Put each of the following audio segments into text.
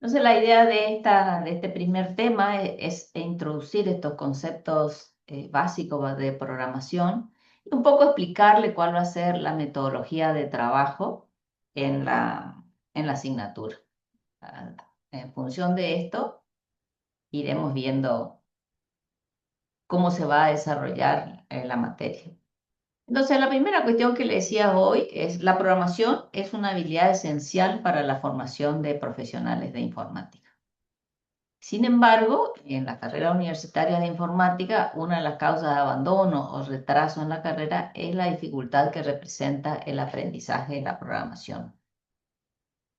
Entonces, la idea de este primer tema es introducir estos conceptos básicos de programación y un poco explicarle cuál va a ser la metodología de trabajo en la asignatura. Ah, En función de esto, iremos viendo cómo se va a desarrollar la materia. Entonces, la primera cuestión que le decía hoy es la programación es una habilidad esencial para la formación de profesionales de informática. Sin embargo, en la carrera universitaria de informática, una de las causas de abandono o retraso en la carrera es la dificultad que representa el aprendizaje de la programación.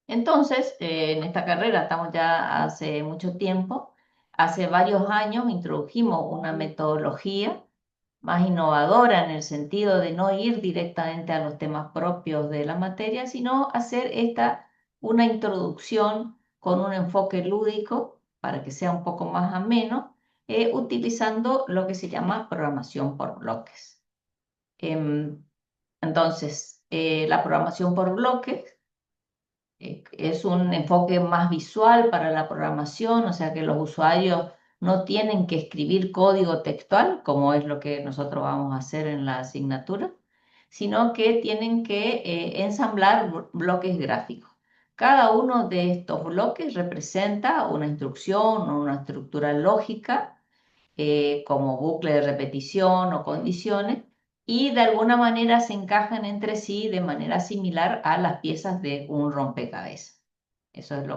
Entonces, en esta carrera estamos ya hace mucho tiempo. Hace varios años introdujimos una metodología más innovadora en el sentido de no ir directamente a los temas propios de la materia, sino hacer una introducción con un enfoque lúdico para que sea un poco más ameno, utilizando lo que se llama programación por bloques. Em, entonces, la programación por bloques es un enfoque más visual para la programación, o sea que los usuarios no tienen que escribir código textual, como es lo que nosotros vamos a hacer en la asignatura, sino que tienen que ensamblar bloques gráficos. Cada uno de estos bloques representa una instrucción o una estructura lógica como bucle de repetición o condiciones, y de alguna manera se encajan entre sí de manera similar a las piezas de un rompecabezas. Eso es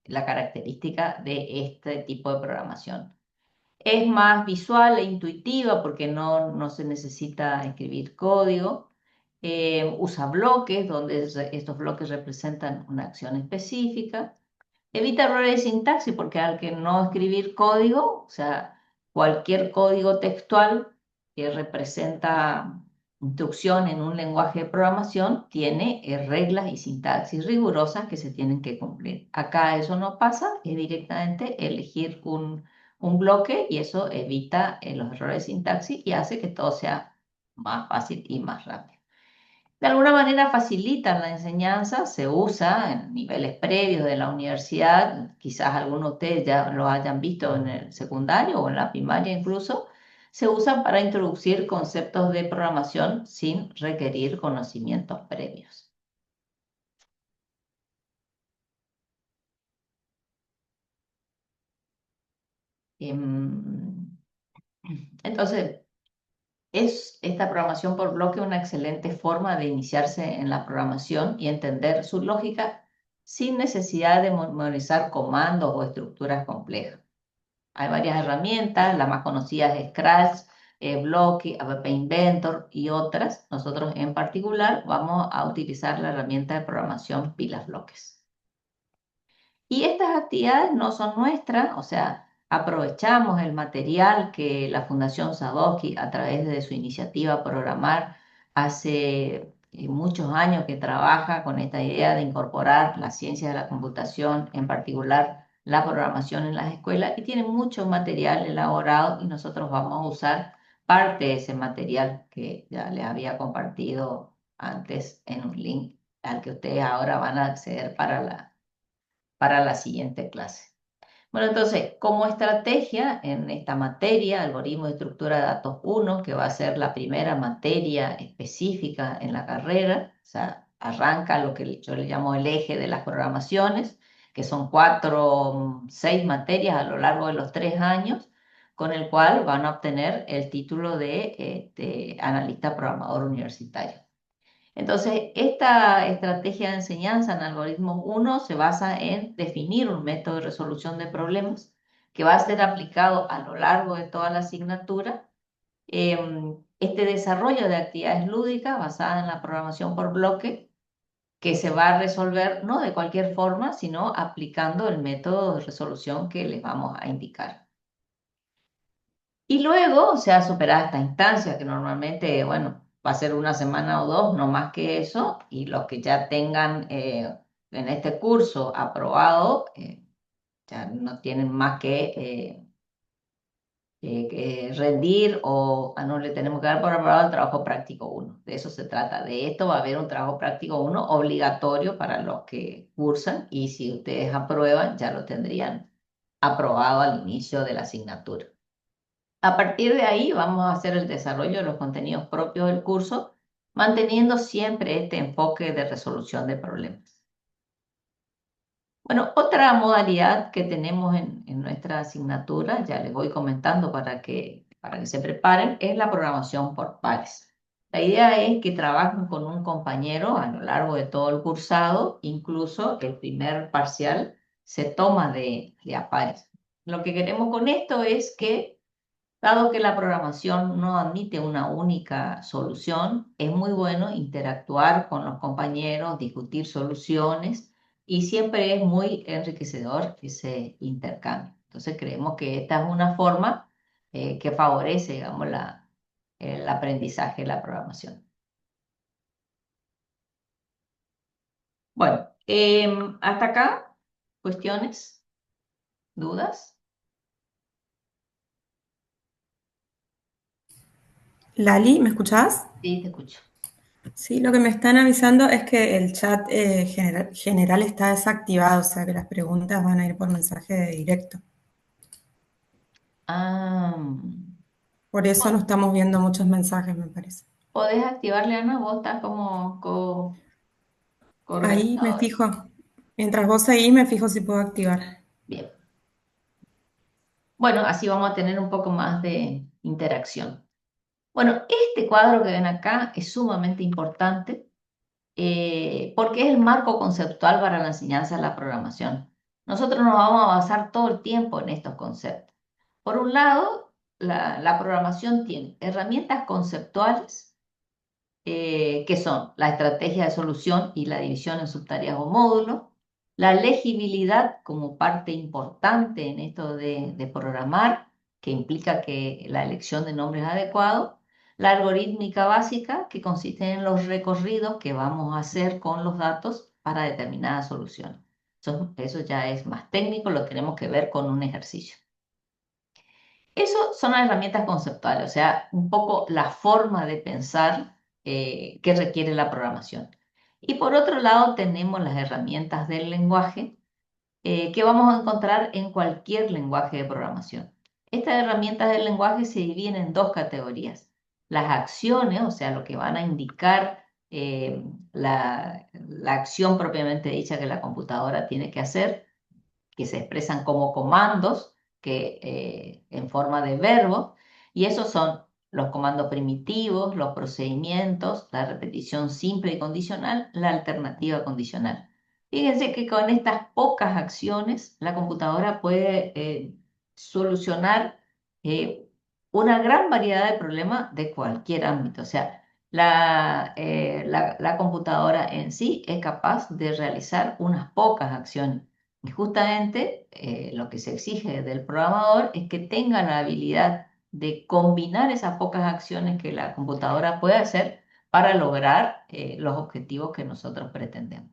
la característica de este tipo de programación. Es más visual e intuitiva porque no se necesita escribir código. Usa bloques donde estos bloques representan una acción específica. Evita errores de sintaxis porque al que no escribir código, o sea, cualquier código textual que representa instrucción en un lenguaje de programación tiene reglas y sintaxis rigurosas que se tienen que cumplir. Acá eso no pasa, es directamente elegir un bloque y eso evita los errores de sintaxis y hace que todo sea más fácil y más rápido. De alguna manera facilitan la enseñanza, se usa en niveles previos de la universidad, quizás algunos de ustedes ya lo hayan visto en el secundario o en la primaria incluso, se usan para introducir conceptos de programación sin requerir conocimientos previos. Em, Entonces, es esta programación por bloque una excelente forma de iniciarse en la programación y entender su lógica sin necesidad de memorizar comandos o estructuras complejas. Hay varias herramientas, la más conocida es Scratch, Blocky, ABP Inventor y otras. Nosotros en particular vamos a utilizar la herramienta de programación Pilas Bloques. Y estas actividades no son nuestras, o sea, aprovechamos el material que la Fundación Sadowski, a través de su iniciativa Programar, hace muchos años que trabaja con esta idea de incorporar la ciencia de la computación, en particular la programación en las escuelas, y tiene mucho material elaborado y nosotros vamos a usar parte de ese material que ya les había compartido antes en un link al que ustedes ahora van a acceder para la siguiente clase. Bueno, entonces, como estrategia en esta materia, algoritmo de estructura de datos 1, que va a ser la primera materia específica en la carrera, o sea, arranca lo que yo le llamo el eje de las programaciones, que son 6 materias a lo largo de los 3 años, con el cual van a obtener el título de analista programador universitario. Entonces, esta estrategia de enseñanza en algoritmos 1 se basa en definir un método de resolución de problemas que va a ser aplicado a lo largo de toda la asignatura. Este desarrollo de actividades lúdicas basadas en la programación por bloque que se va a resolver no de cualquier forma, sino aplicando el método de resolución que les vamos a indicar. Y luego se ha superado esta instancia que normalmente, bueno, va a ser una semana o dos, no más que eso, y los que ya tengan en este curso aprobado, ya no tienen más que rendir o no le tenemos que dar por aprobado el trabajo práctico uno. De eso se trata. De esto va a haber un trabajo práctico uno obligatorio para los que cursan y si ustedes aprueban ya lo tendrían aprobado al inicio de la asignatura. A partir de ahí vamos a hacer el desarrollo de los contenidos propios del curso, manteniendo siempre este enfoque de resolución de problemas. Bueno, otra modalidad que tenemos en nuestra asignatura, ya les voy comentando para que se preparen, es la programación por pares. La idea es que trabajen con un compañero a lo largo de todo el cursado, incluso el primer parcial se toma de a pares. Lo que queremos con esto es que dado que la programación no admite una única solución, es muy bueno interactuar con los compañeros, discutir soluciones y siempre es muy enriquecedor ese intercambio. Entonces creemos que esta es una forma que favorece, digamos, el aprendizaje de la programación. Bueno, hasta acá, cuestiones, dudas. Lali, ¿me escuchás? Sí, te escucho. Sí, lo que me están avisando es que el chat general está desactivado, o sea que las preguntas van a ir por mensaje directo. Ah, Por eso no estamos viendo muchos mensajes, me parece. podés activarle, Ana, vos estás como Ahí me coorganizadora. fijo. Mientras vos seguís, me fijo si puedo activar. Bien. Bueno, así vamos a tener un poco más de interacción. Bueno, este cuadro que ven acá es sumamente importante porque es el marco conceptual para la enseñanza de la programación. Nosotros nos vamos a basar todo el tiempo en estos conceptos. Por un lado, la programación tiene herramientas conceptuales que son la estrategia de solución y la división en subtareas o módulos, la legibilidad como parte importante en esto de programar, que implica que la elección de nombres adecuados, la algorítmica básica, que consiste en los recorridos que vamos a hacer con los datos para determinadas soluciones. Eso ya es más técnico, lo tenemos que ver con un ejercicio. Eso son las herramientas conceptuales, o sea, un poco la forma de pensar que requiere la programación. Y por otro lado, tenemos las herramientas del lenguaje que vamos a encontrar en cualquier lenguaje de programación. Estas herramientas del lenguaje se dividen en dos categorías. Las acciones, o sea, lo que van a indicar la acción propiamente dicha que la computadora tiene que hacer, que se expresan como comandos en forma de verbo, y esos son los comandos primitivos, los procedimientos, la repetición simple y condicional, la alternativa condicional. Fíjense que con estas pocas acciones la computadora puede solucionar eh, una gran variedad de problemas de cualquier ámbito. O sea, la computadora en sí es capaz de realizar unas pocas acciones y justamente lo que se exige del programador es que tenga la habilidad de combinar esas pocas acciones que la computadora puede hacer para lograr los objetivos que nosotros pretendemos.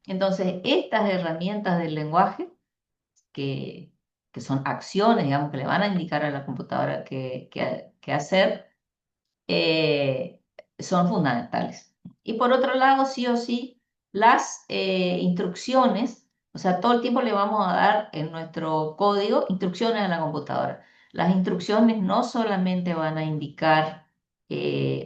Entonces, estas herramientas del lenguaje, que, que son acciones, digamos, que le van a indicar a la computadora qué hacer, eh, son fundamentales. Y por otro lado, sí o sí, las instrucciones, o sea, todo el tiempo le vamos a dar en nuestro código instrucciones a la computadora. Las instrucciones no solamente van a indicar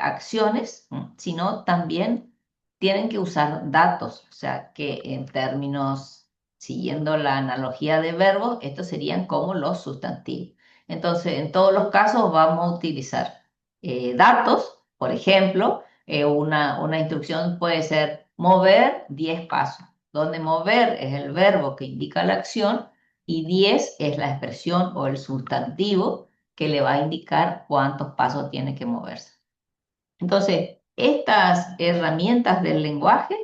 acciones, sino también tienen que usar datos, o sea, que en términos, siguiendo la analogía de verbos, estos serían como los sustantivos. Entonces, en todos los casos vamos a utilizar datos, por ejemplo, una instrucción puede ser mover 10 pasos, donde mover es el verbo que indica la acción y 10 es la expresión o el sustantivo que le va a indicar cuántos pasos tiene que moverse. Entonces, estas herramientas del lenguaje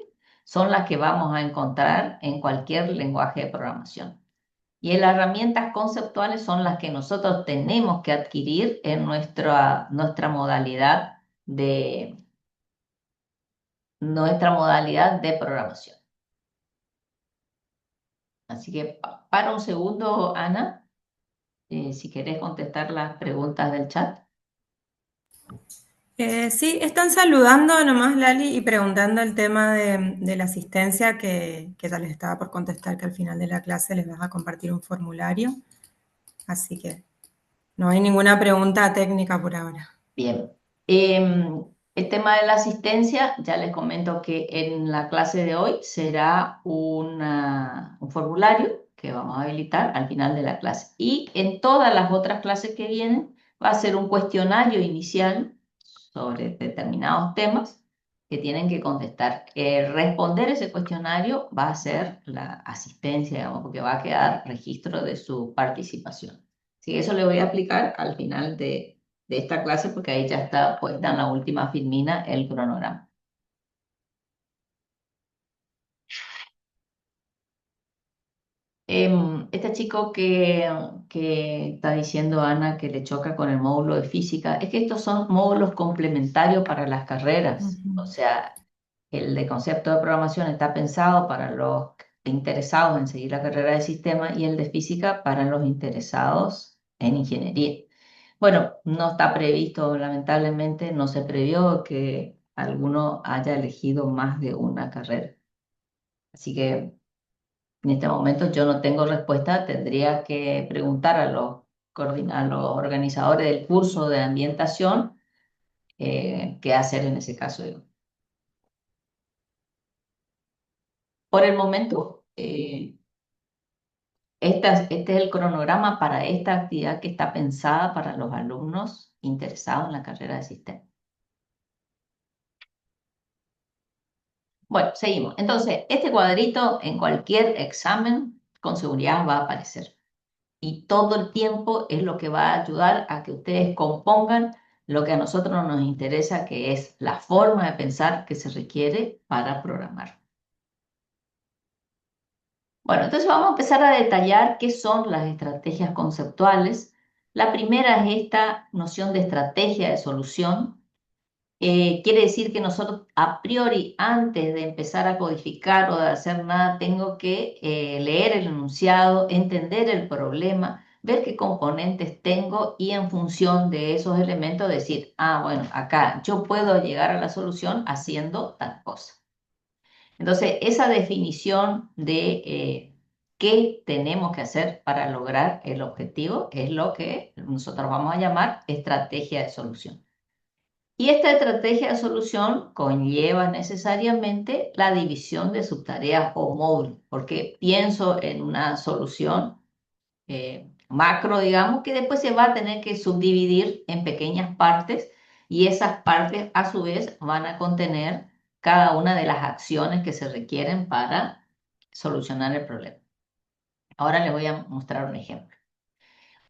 son las que vamos a encontrar en cualquier lenguaje de programación. Y las herramientas conceptuales son las que nosotros tenemos que adquirir en nuestra nuestra modalidad de programación. Así que para un segundo, Ana. si querés contestar las preguntas del chat. Sí, están saludando nomás Lali y preguntando el tema de la asistencia que ya les estaba por contestar que al final de la clase les vas a compartir un formulario. Así que no hay ninguna pregunta técnica por ahora. Bien. El tema de la asistencia, ya les comento que en la clase de hoy será un formulario que vamos a habilitar al final de la clase. Y en todas las otras clases que vienen va a ser un cuestionario inicial sobre determinados temas que tienen que contestar. Responder ese cuestionario va a ser la asistencia, digamos, porque va a quedar registro de su participación. Así que eso le voy a aplicar al final de esta clase porque ahí ya está puesta en la última filmina el cronograma. Este chico que está diciendo Ana que le choca con el módulo de física, es que estos son módulos complementarios para las carreras. O Ujú. sea, el de concepto de programación está pensado para los interesados en seguir la carrera de sistema y el de física para los interesados en ingeniería. Bueno, no está previsto, lamentablemente, no se previó que alguno haya elegido más de una carrera. Así que en este momento yo no tengo respuesta, tendría que preguntar a a los organizadores del curso de ambientación qué hacer en ese caso. Por el momento, este es el cronograma para esta actividad que está pensada para los alumnos interesados en la carrera de sistema. Bueno, seguimos. Entonces, este cuadrito en cualquier examen con seguridad va a aparecer. Y todo el tiempo es lo que va a ayudar a que ustedes compongan lo que a nosotros nos interesa, que es la forma de pensar que se requiere para programar. Bueno, entonces vamos a empezar a detallar qué son las estrategias conceptuales. La primera es esta noción de estrategia de solución. Quiere decir que nosotros a priori, antes de empezar a codificar o de hacer nada, tengo que leer el enunciado, entender el problema, ver qué componentes tengo y en función de esos elementos decir, ah, bueno, acá yo puedo llegar a la solución haciendo tal cosa. Entonces, esa definición de qué tenemos que hacer para lograr el objetivo es lo que nosotros vamos a llamar estrategia de solución. Y esta estrategia de solución conlleva necesariamente la división de subtareas o módulos, porque pienso en una solución macro, digamos, que después se va a tener que subdividir en pequeñas partes y esas partes a su vez van a contener cada una de las acciones que se requieren para solucionar el problema. Ahora les voy a mostrar un ejemplo.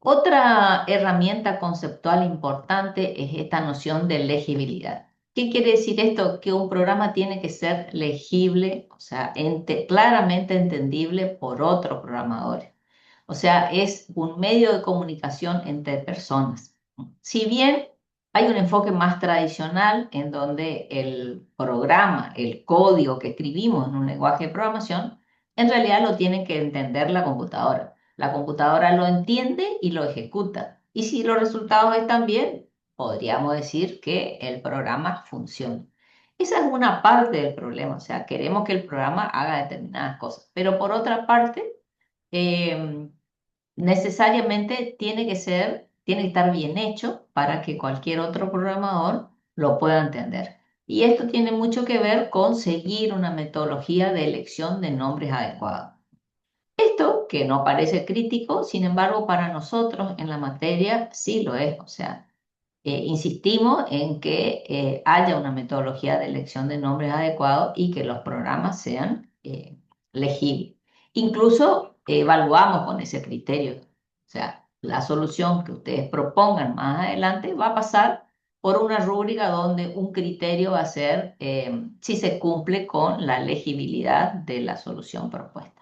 Otra herramienta conceptual importante es esta noción de legibilidad. ¿Qué quiere decir esto? Que un programa tiene que ser legible, o sea, claramente entendible por otros programadores. O sea, es un medio de comunicación entre personas. Si bien hay un enfoque más tradicional en donde el programa, el código que escribimos en un lenguaje de programación, en realidad lo tiene que entender la computadora. La computadora lo entiende y lo ejecuta. Y si los resultados están bien, podríamos decir que el programa funciona. Esa es una parte del problema, o sea, queremos que el programa haga determinadas cosas. Pero por otra parte, eh, necesariamente tiene que estar bien hecho para que cualquier otro programador lo pueda entender. Y esto tiene mucho que ver con seguir una metodología de elección de nombres adecuados. Esto, que no parece crítico, sin embargo, para nosotros en la materia sí lo es. O sea, insistimos en que haya una metodología de elección de nombres adecuados y que los programas sean legibles. Incluso evaluamos con ese criterio. O sea, la solución que ustedes propongan más adelante va a pasar por una rúbrica donde un criterio va a ser si se cumple con la legibilidad de la solución propuesta.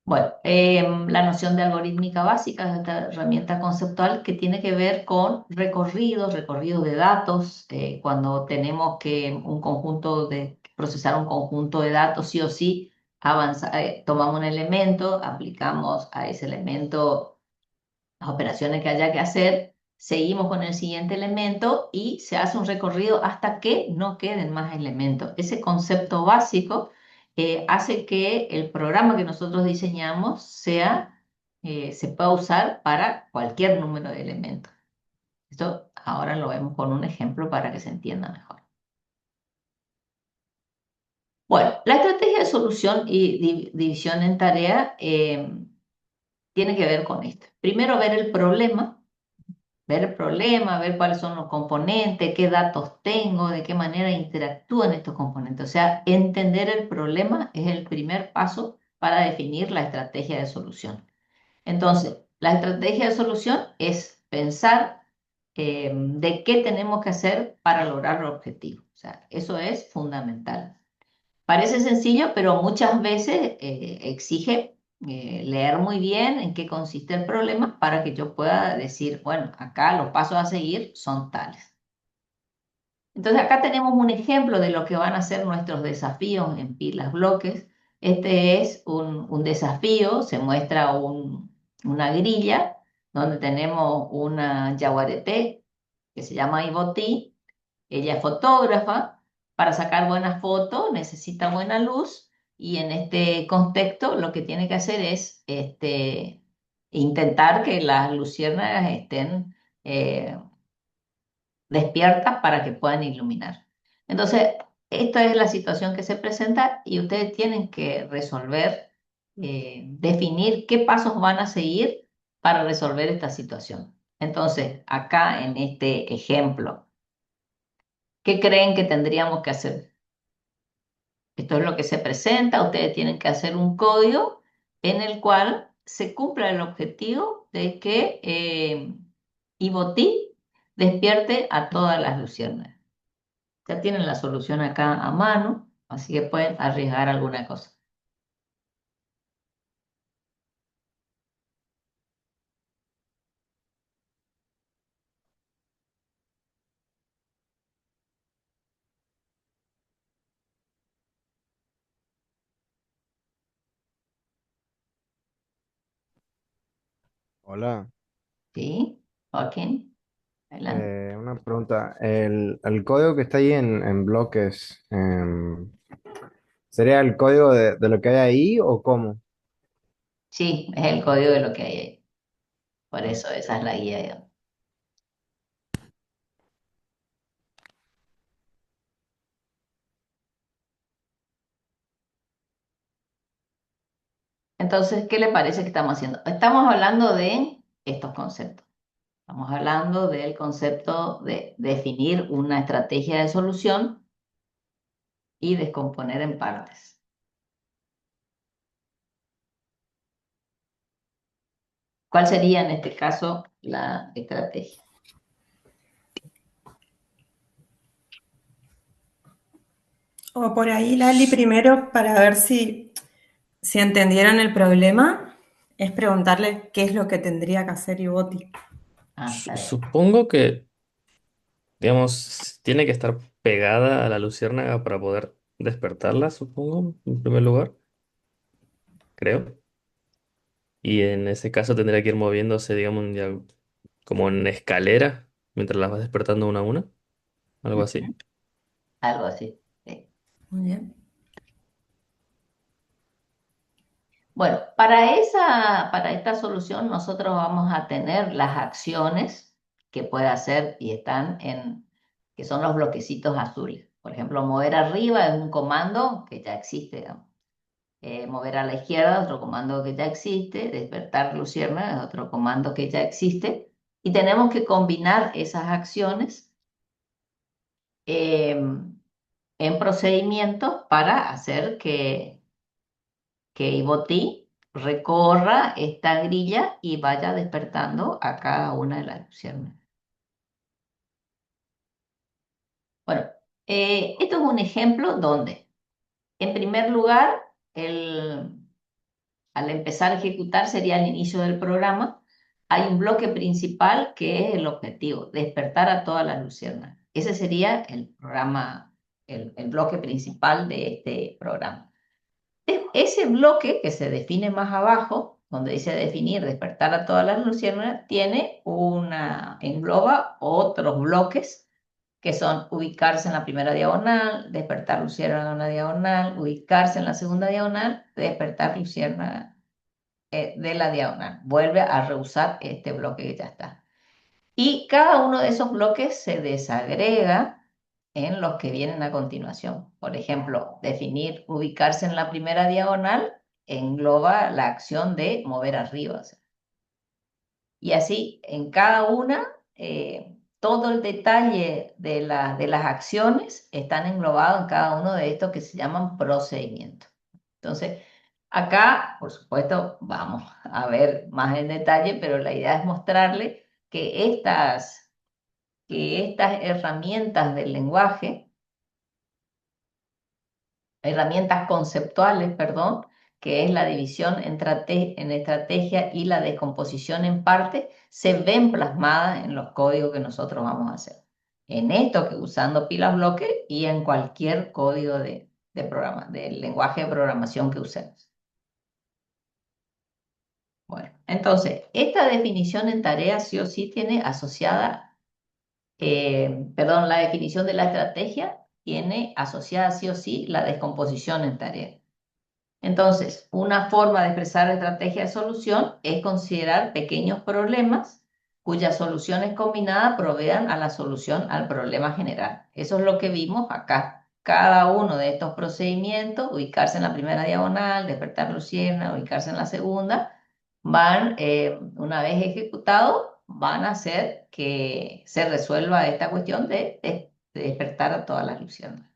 Bueno, la noción de algorítmica básica es esta herramienta conceptual que tiene que ver con recorridos de datos, cuando tenemos que procesar un conjunto de datos, sí o sí tomamos un elemento, aplicamos a ese elemento las operaciones que haya que hacer, seguimos con el siguiente elemento y se hace un recorrido hasta que no queden más elementos. Ese concepto básico hace que el programa que nosotros diseñamos se pueda usar para cualquier número de elementos. Esto ahora lo vemos con un ejemplo para que se entienda mejor. Bueno, la estrategia de solución y división en tarea tiene que ver con esto. Primero, ver el problema, ver cuáles son los componentes, qué datos tengo, de qué manera interactúan estos componentes. O sea, entender el problema es el primer paso para definir la estrategia de solución. Entonces, la estrategia de solución es pensar de qué tenemos que hacer para lograr el objetivo. O sea, eso es fundamental. Parece sencillo, pero muchas veces exige leer muy bien en qué consiste el problema para que yo pueda decir, bueno, acá los pasos a seguir son tales. Entonces acá tenemos un ejemplo de lo que van a ser nuestros desafíos en pilas bloques. Este es un desafío, se muestra una grilla donde tenemos una yaguareté que se llama Ibotí. Ella es fotógrafa. Para sacar buenas fotos necesita buena luz y en este contexto lo que tiene que hacer es intentar que las luciérnagas estén eh, despiertas para que puedan iluminar. Entonces, esta es la situación que se presenta y ustedes tienen que resolver, definir qué pasos van a seguir para resolver esta situación. Entonces, acá en este ejemplo, ¿qué creen que tendríamos que hacer? Esto es lo que se presenta. Ustedes tienen que hacer un código en el cual se cumpla el objetivo de que Ibotí despierte a todas las luciérnagas. Ya tienen la solución acá a mano, así que pueden arriesgar alguna cosa. Hola, ¿Sí? Joaquín, adelante. una pregunta. El código que está ahí en bloques, ¿sería el código de lo que hay ahí o cómo? Sí, es el código de lo que hay ahí. Por eso esa es Ok. la guía, digamos. Entonces, ¿qué le parece que estamos haciendo? Estamos hablando de estos conceptos. Estamos hablando del concepto de definir una estrategia de solución y descomponer en partes. ¿Cuál sería en este caso la estrategia? O por ahí, Lali, primero para ver si entendieron el problema, es preguntarle qué es lo que tendría que hacer Iboti. Ah, está bien. Supongo que, digamos, tiene que estar pegada a la luciérnaga para poder despertarla, supongo, en primer lugar, creo. Y en ese caso tendría que ir moviéndose, digamos, ya como en escalera, mientras las vas despertando una a una, algo así. Ujú, algo así. Sí. Muy bien. Bueno, para esta solución nosotros vamos a tener las acciones que puede hacer y que son los bloquecitos azules. Por ejemplo, mover arriba es un comando que ya existe, digamos. Mover a la izquierda es otro comando que ya existe. Despertar lucierna es otro comando que ya existe. Y tenemos que combinar esas acciones eh, en procedimientos para hacer que Ibotí recorra esta grilla y vaya despertando a cada una de las luciérnagas. Bueno, esto es un ejemplo donde, en primer lugar, al empezar a ejecutar sería el inicio del programa. Hay un bloque principal que es el objetivo, despertar a todas las luciérnagas. Ese sería el programa, el bloque principal de este programa. ese bloque que se define más abajo, donde dice definir, despertar a todas las luciérnagas, engloba otros bloques que son ubicarse en la primera diagonal, despertar luciérnaga en una diagonal, ubicarse en la segunda diagonal, despertar luciérnaga de la diagonal. Vuelve a reusar este bloque que ya está. Y cada uno de esos bloques se desagrega en los que vienen a continuación. Por ejemplo, definir ubicarse en la primera diagonal engloba la acción de mover arriba. O sea, y así, en cada una, todo el detalle de las acciones están englobados en cada uno de estos que se llaman procedimientos. Entonces, acá, por supuesto, vamos a ver más en detalle, pero la idea es mostrarle que estas herramientas del lenguaje, herramientas conceptuales, perdón, que es la división en estrategia y la descomposición en parte, se ven plasmadas en los códigos que nosotros vamos a hacer. En esto que usando pilas bloque y en cualquier código de programa, del lenguaje de programación que usemos. Bueno, entonces, esta definición en tarea sí o sí tiene asociada, la definición de la estrategia tiene asociada sí o sí la descomposición en tarea. Entonces, una forma de expresar estrategia de solución es considerar pequeños problemas cuyas soluciones combinadas provean a la solución al problema general. Eso es lo que vimos acá. Cada uno de estos procedimientos, ubicarse en la primera diagonal, despertar luciérnaga, ubicarse en la segunda, una vez ejecutados, van a hacer que se resuelva esta cuestión de despertar a todas las luciérnagas.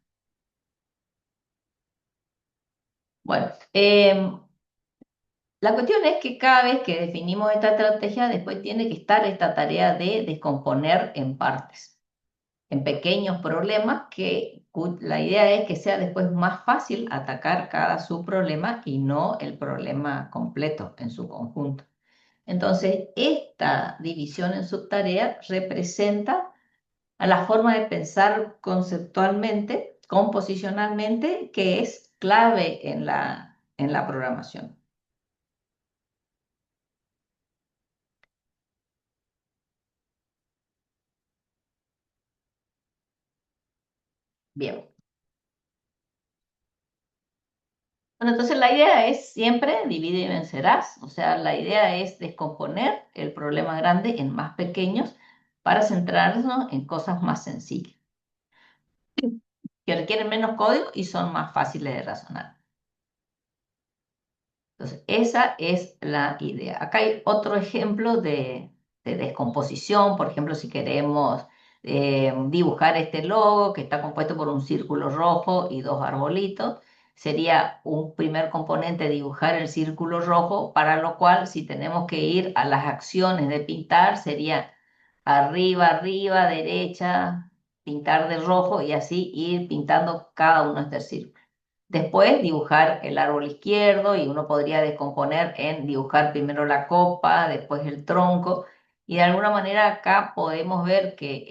Bueno, la cuestión es que cada vez que definimos esta estrategia, después tiene que estar esta tarea de descomponer en partes, en pequeños problemas, la idea es que sea después más fácil atacar cada subproblema y no el problema completo en su conjunto. Entonces, esta división en subtareas representa a la forma de pensar conceptualmente, composicionalmente, que es clave en la programación. Bien. Bueno, entonces la idea es siempre divide y vencerás, o sea, la idea es descomponer el problema grande en más pequeños para centrarnos en cosas más sencillas, que requieren menos código y son más fáciles de razonar. Entonces, esa es la idea. Acá hay otro ejemplo de descomposición, por ejemplo, si queremos dibujar este logo que está compuesto por un círculo rojo y dos arbolitos, sería un primer componente dibujar el círculo rojo, para lo cual si tenemos que ir a las acciones de pintar, sería arriba, arriba, derecha, pintar de rojo y así ir pintando cada uno de estos círculos. Después dibujar el árbol izquierdo y uno podría descomponer en dibujar primero la copa, después el tronco. Y de alguna manera acá podemos ver que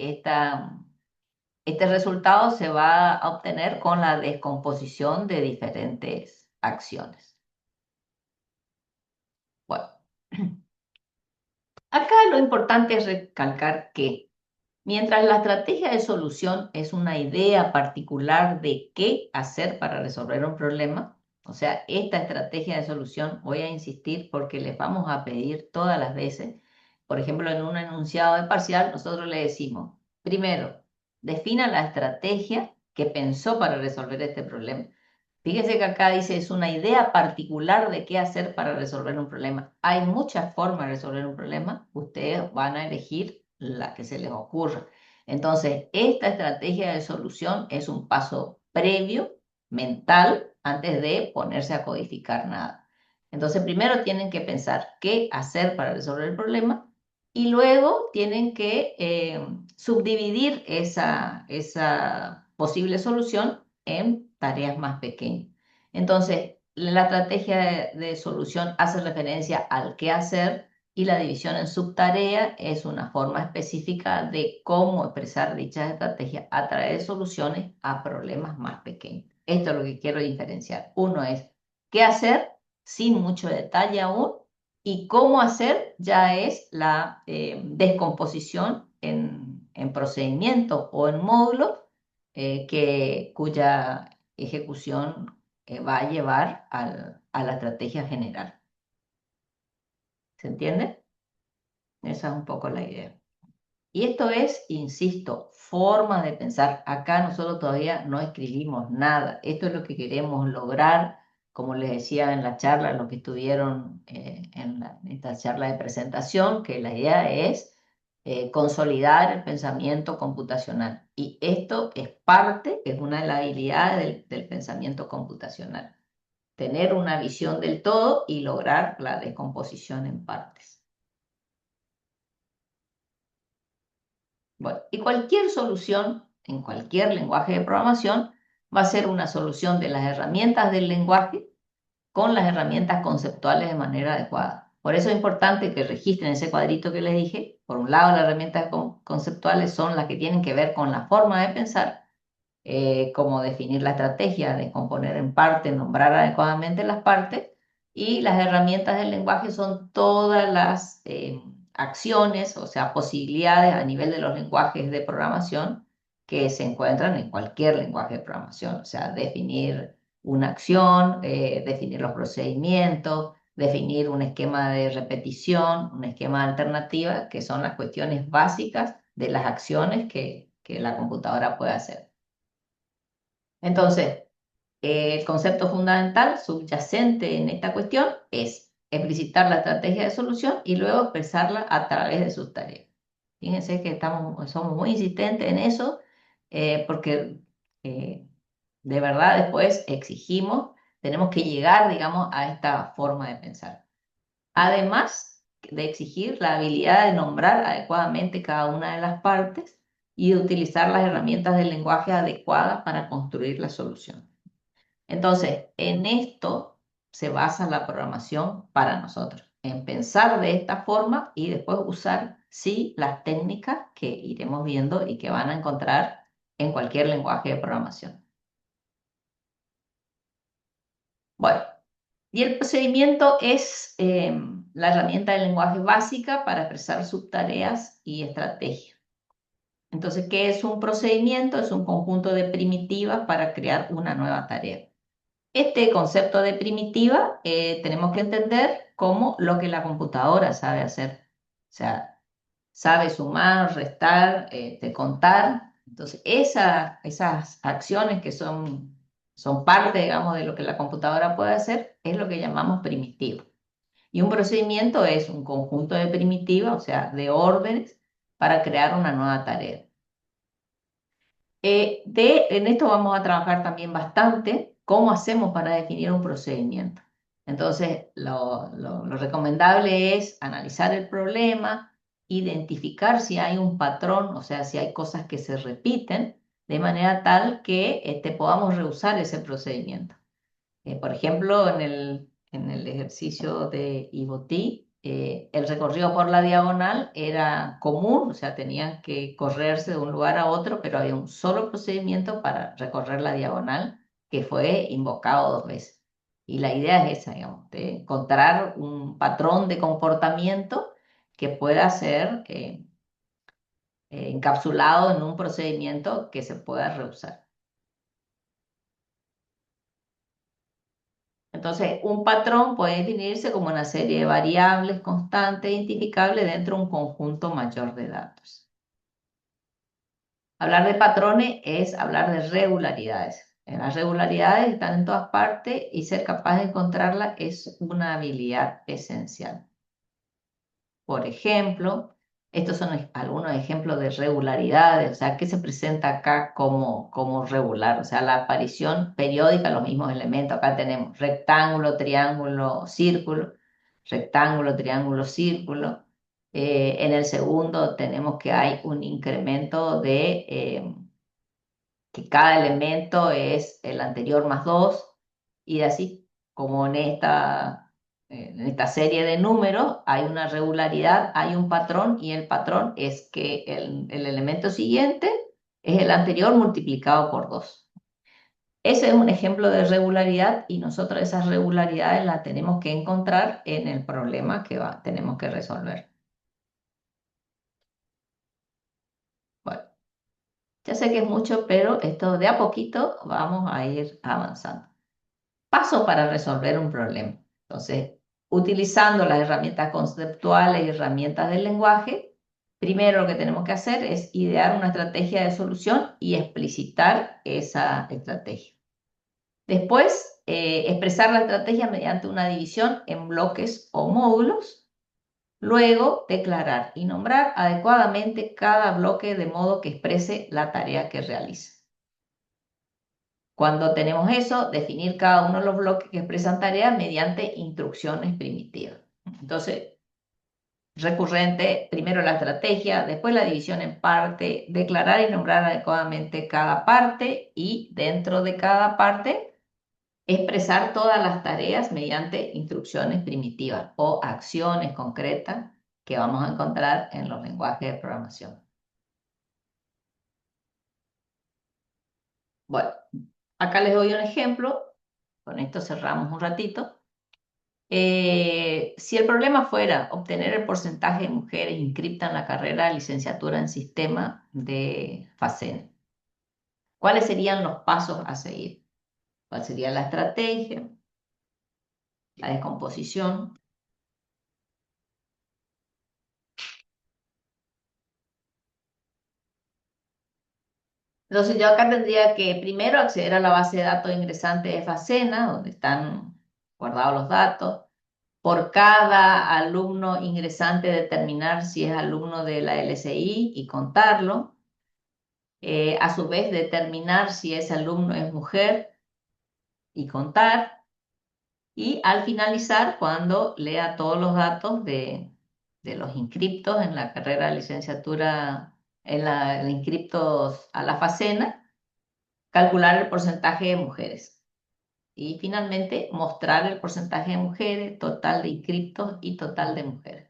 este resultado se va a obtener con la descomposición de diferentes acciones. Bueno, acá lo importante es recalcar que mientras la estrategia de solución es una idea particular de qué hacer para resolver un problema, o sea, esta estrategia de solución, voy a insistir porque les vamos a pedir todas las veces, por ejemplo, en un enunciado de parcial, nosotros le decimos, primero, defina la estrategia que pensó para resolver este problema. Fíjense que acá dice, es una idea particular de qué hacer para resolver un problema. Hay muchas formas de resolver un problema, ustedes van a elegir la que se les ocurra. Entonces, esta estrategia de solución es un paso previo, mental, antes de ponerse a codificar nada. Entonces, primero tienen que pensar qué hacer para resolver el problema y luego tienen que subdividir esa posible solución en tareas más pequeñas. Entonces, la estrategia de solución hace referencia al qué hacer y la división en subtarea es una forma específica de cómo expresar dichas estrategias a través de soluciones a problemas más pequeños. Esto es lo que quiero diferenciar. Uno es qué hacer sin mucho detalle aún, y cómo hacer ya es la descomposición en procedimientos o en módulos cuya ejecución va a llevar a la estrategia general. ¿Se entiende? Esa es un poco la idea. Y esto es, insisto, forma de pensar. Acá nosotros todavía no escribimos nada. Esto es lo que queremos lograr, como les decía en la charla, los que estuvieron en esta charla de presentación, que la idea es consolidar el pensamiento computacional. Y esto es parte, es una de las habilidades del pensamiento computacional. Tener una visión del todo y lograr la descomposición en partes. Bueno, y cualquier solución en cualquier lenguaje de programación va a ser una solución de las herramientas del lenguaje con las herramientas conceptuales de manera adecuada. Por eso es importante que registren ese cuadrito que les dije. Por un lado, las herramientas conceptuales son las que tienen que ver con la forma de pensar, como definir la estrategia, descomponer en parte, nombrar adecuadamente las partes, y las herramientas del lenguaje son todas las acciones, o sea, posibilidades a nivel de los lenguajes de programación que se encuentran en cualquier lenguaje de programación, o sea, definir una acción, definir los procedimientos, definir un esquema de repetición, un esquema de alternativa, que son las cuestiones básicas de las acciones que la computadora puede hacer. Entonces, el concepto fundamental subyacente en esta cuestión es explicitar la estrategia de solución y luego expresarla a través de sus tareas. Fíjense que somos muy insistentes en eso, porque de verdad después exigimos, tenemos que llegar, digamos, a esta forma de pensar. Además de exigir la habilidad de nombrar adecuadamente cada una de las partes y de utilizar las herramientas del lenguaje adecuadas para construir la solución. Entonces, en esto se basa la programación para nosotros, en pensar de esta forma y después usar, sí, las técnicas que iremos viendo y que van a encontrar en cualquier lenguaje de programación. Bueno, y el procedimiento es la herramienta del lenguaje básica para expresar subtareas y estrategias. Entonces, ¿qué es un procedimiento? Es un conjunto de primitivas para crear una nueva tarea. Este concepto de primitiva tenemos que entender como lo que la computadora sabe hacer. O sea, sabe sumar, restar, contar. Entonces, esas acciones que son parte, digamos, de lo que la computadora puede hacer, es lo que llamamos primitivo. Y un procedimiento es un conjunto de primitivas, o sea, de órdenes, para crear una nueva tarea. En esto vamos a trabajar también bastante cómo hacemos para definir un procedimiento. Entonces, lo recomendable es analizar el problema, identificar si hay un patrón, o sea, si hay cosas que se repiten, de manera tal que podamos reusar ese procedimiento. Por ejemplo, en el ejercicio de IVOTI, el recorrido por la diagonal era común, o sea, tenían que correrse de un lugar a otro, pero había un solo procedimiento para recorrer la diagonal que fue invocado 2 veces. Y la idea es esa, digamos, de encontrar un patrón de comportamiento que pueda ser encapsulado en un procedimiento que se pueda reusar. Entonces, un patrón puede definirse como una serie de variables constantes e identificables dentro de un conjunto mayor de datos. Hablar de patrones es hablar de regularidades. Las regularidades están en todas partes y ser capaz de encontrarlas es una habilidad esencial. Por ejemplo, estos son algunos ejemplos de regularidades, o sea, ¿qué se presenta acá como regular? O sea, la aparición periódica de los mismos elementos. Acá tenemos rectángulo, triángulo, círculo, rectángulo, triángulo, círculo. En el segundo tenemos que hay un incremento de que cada elemento es el anterior más 2, y así como en esta serie de números hay una regularidad, hay un patrón, y el patrón es que el elemento siguiente es el anterior multiplicado por 2. Ese es un ejemplo de regularidad y nosotros esas regularidades las tenemos que encontrar en el problema que tenemos que resolver. Bueno, ya sé que es mucho, pero esto de a poquito vamos a ir avanzando. Pasos para resolver un problema. Entonces, utilizando las herramientas conceptuales y herramientas del lenguaje, primero lo que tenemos que hacer es idear una estrategia de solución y explicitar esa estrategia. Después, expresar la estrategia mediante una división en bloques o módulos. Luego, declarar y nombrar adecuadamente cada bloque de modo que exprese la tarea que realiza. Cuando tenemos eso, definir cada uno de los bloques que expresan tareas mediante instrucciones primitivas. Entonces, recurrente, primero la estrategia, después la división en parte, declarar y nombrar adecuadamente cada parte y dentro de cada parte expresar todas las tareas mediante instrucciones primitivas o acciones concretas que vamos a encontrar en los lenguajes de programación. Bueno, acá les doy un ejemplo, con esto cerramos un ratito. Si el problema fuera obtener el porcentaje de mujeres inscritas en la carrera de licenciatura en sistema de FACEN, ¿cuáles serían los pasos a seguir? ¿Cuál sería la estrategia? La descomposición. Entonces yo acá tendría que primero acceder a la base de datos ingresante de Facena, donde están guardados los datos. Por cada alumno ingresante determinar si es alumno de la LCI y contarlo. A su vez determinar si ese alumno es mujer y contar. Y al finalizar, cuando lea todos los datos de los inscriptos en la carrera de licenciatura, en inscriptos a la Facena, calcular el porcentaje de mujeres. Y finalmente mostrar el porcentaje de mujeres, total de inscriptos y total de mujeres.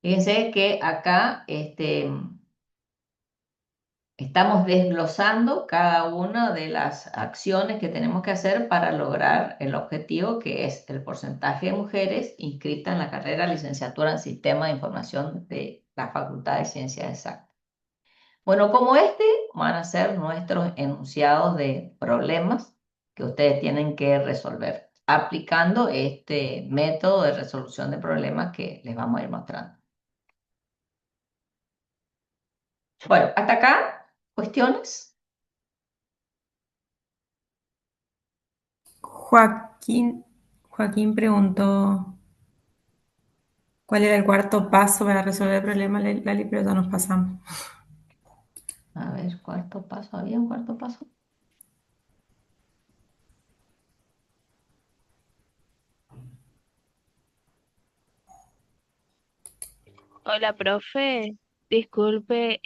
Fíjense que acá estamos desglosando cada una de las acciones que tenemos que hacer para lograr el objetivo, que es el porcentaje de mujeres inscritas en la carrera de licenciatura en Sistema de Información de la Facultad de Ciencias Exactas. Bueno, como van a ser nuestros enunciados de problemas que ustedes tienen que resolver, aplicando este método de resolución de problemas que les vamos a ir mostrando. Bueno, hasta acá, ¿cuestiones? Joaquín preguntó cuál era el cuarto paso para resolver el problema, Lali, pero ya nos pasamos. A ver, cuarto paso, ¿había un cuarto paso? Hola, profe. Disculpe,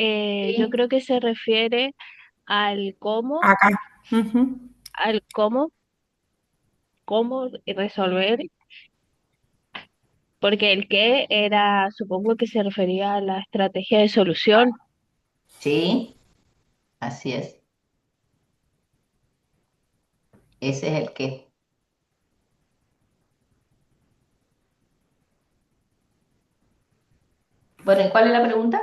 yo Sí. creo que se refiere al cómo, Acá. Ujú. al cómo resolver, porque el qué era, supongo que se refería a la estrategia de solución. Sí, así es. Ese es el qué. Bueno, ¿y cuál es la pregunta?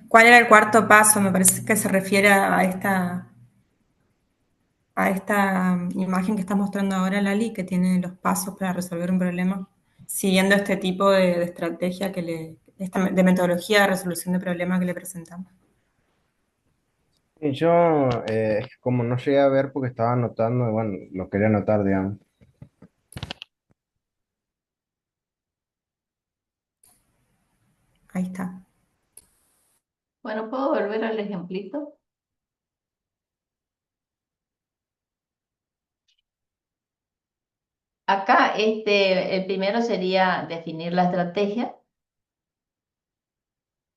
¿Cuál era el cuarto paso? Me parece que se refiere a esta imagen que está mostrando ahora Lali, que tiene los pasos para resolver un problema, siguiendo este tipo de estrategia de metodología de resolución de problemas que le presentamos. Y yo, como no llegué a ver porque estaba anotando, y bueno, lo quería anotar, digamos. Ahí está. Bueno, ¿puedo volver al ejemplito? Acá, el primero sería definir la estrategia,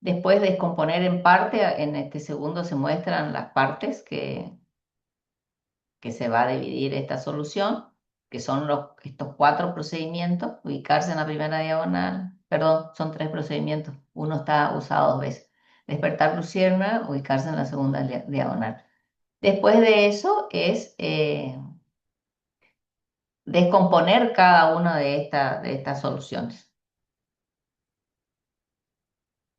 después descomponer en parte, en este segundo se muestran las partes que se va a dividir esta solución, que son estos 4 procedimientos, ubicarse en la primera diagonal, perdón, son 3 procedimientos, uno está usado 2 veces. Despertar lucierna, ubicarse en la segunda diagonal. Después de eso es descomponer cada una de estas soluciones.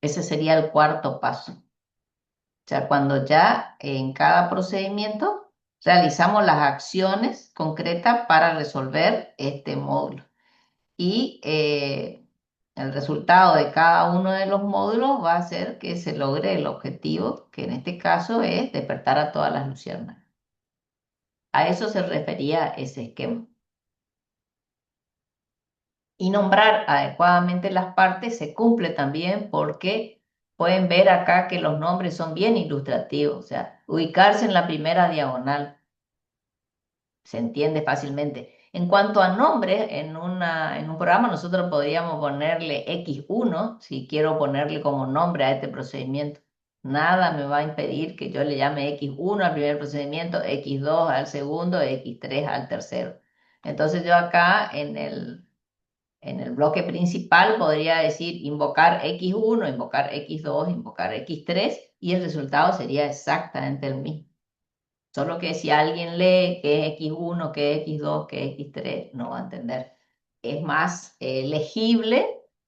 Ese sería el cuarto paso. O sea, cuando ya en cada procedimiento realizamos las acciones concretas para resolver este módulo. Y el resultado de cada uno de los módulos va a hacer que se logre el objetivo, que en este caso es despertar a todas las luciérnagas. A eso se refería ese esquema. Y nombrar adecuadamente las partes se cumple también porque pueden ver acá que los nombres son bien ilustrativos, o sea, ubicarse en la primera diagonal, se entiende fácilmente. En cuanto a nombres, en un programa nosotros podríamos ponerle X1 si quiero ponerle como nombre a este procedimiento. Nada me va a impedir que yo le llame X1 al primer procedimiento, X2 al segundo, X3 al tercero. Entonces yo acá en el bloque principal podría decir invocar X1, invocar X2, invocar X3 y el resultado sería exactamente el mismo. Solo que si alguien lee que es X1, que es X2, que es X3, no va a entender. Es más legible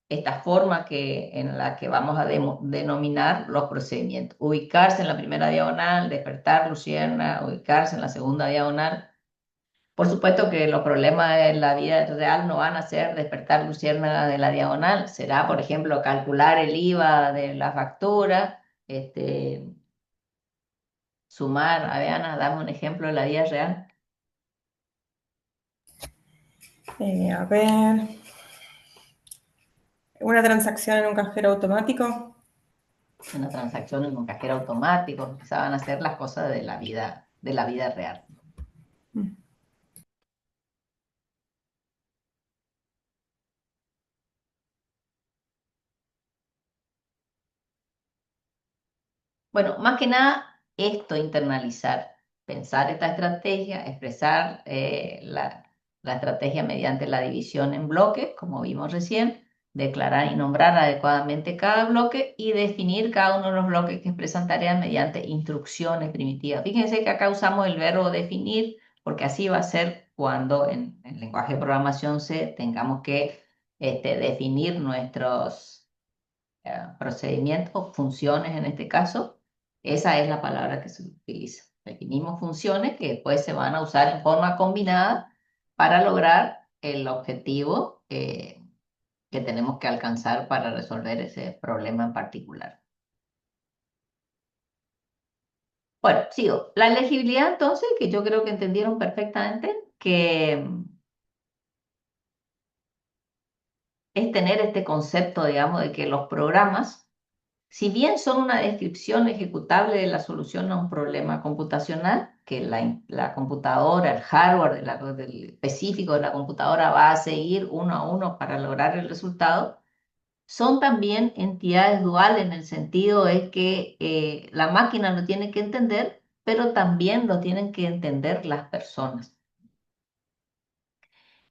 esta forma en la que vamos a denominar los procedimientos. Ubicarse en la primera diagonal, despertar lucierna, ubicarse en la segunda diagonal. Por supuesto que los problemas de la vida real no van a ser despertar luciérnagas de la diagonal, será, por ejemplo, calcular el IVA de la factura, sumar, a ver, Ana, dame un ejemplo de la vida real. A ver, una transacción en un cajero automático. Una transacción en un cajero automático, empezaban a hacer las cosas de la vida real. Bueno, más que nada, esto internalizar, pensar esta estrategia, expresar la estrategia mediante la división en bloques, como vimos recién, declarar y nombrar adecuadamente cada bloque y definir cada uno de los bloques que expresan tareas mediante instrucciones primitivas. Fíjense que acá usamos el verbo definir, porque así va a ser cuando en el lenguaje de programación C tengamos que definir nuestros procedimientos, funciones en este caso. Esa es la palabra que se utiliza. Definimos funciones que después se van a usar en forma combinada para lograr el objetivo que tenemos que alcanzar para resolver ese problema en particular. Bueno, sigo. La legibilidad, entonces, que yo creo que entendieron perfectamente, que es tener este concepto, digamos, de que los programas, si bien son una descripción ejecutable de la solución a un problema computacional, que la computadora, el hardware del específico de la computadora va a seguir uno a uno para lograr el resultado, son también entidades duales en el sentido es que la máquina lo tiene que entender, pero también lo tienen que entender las personas.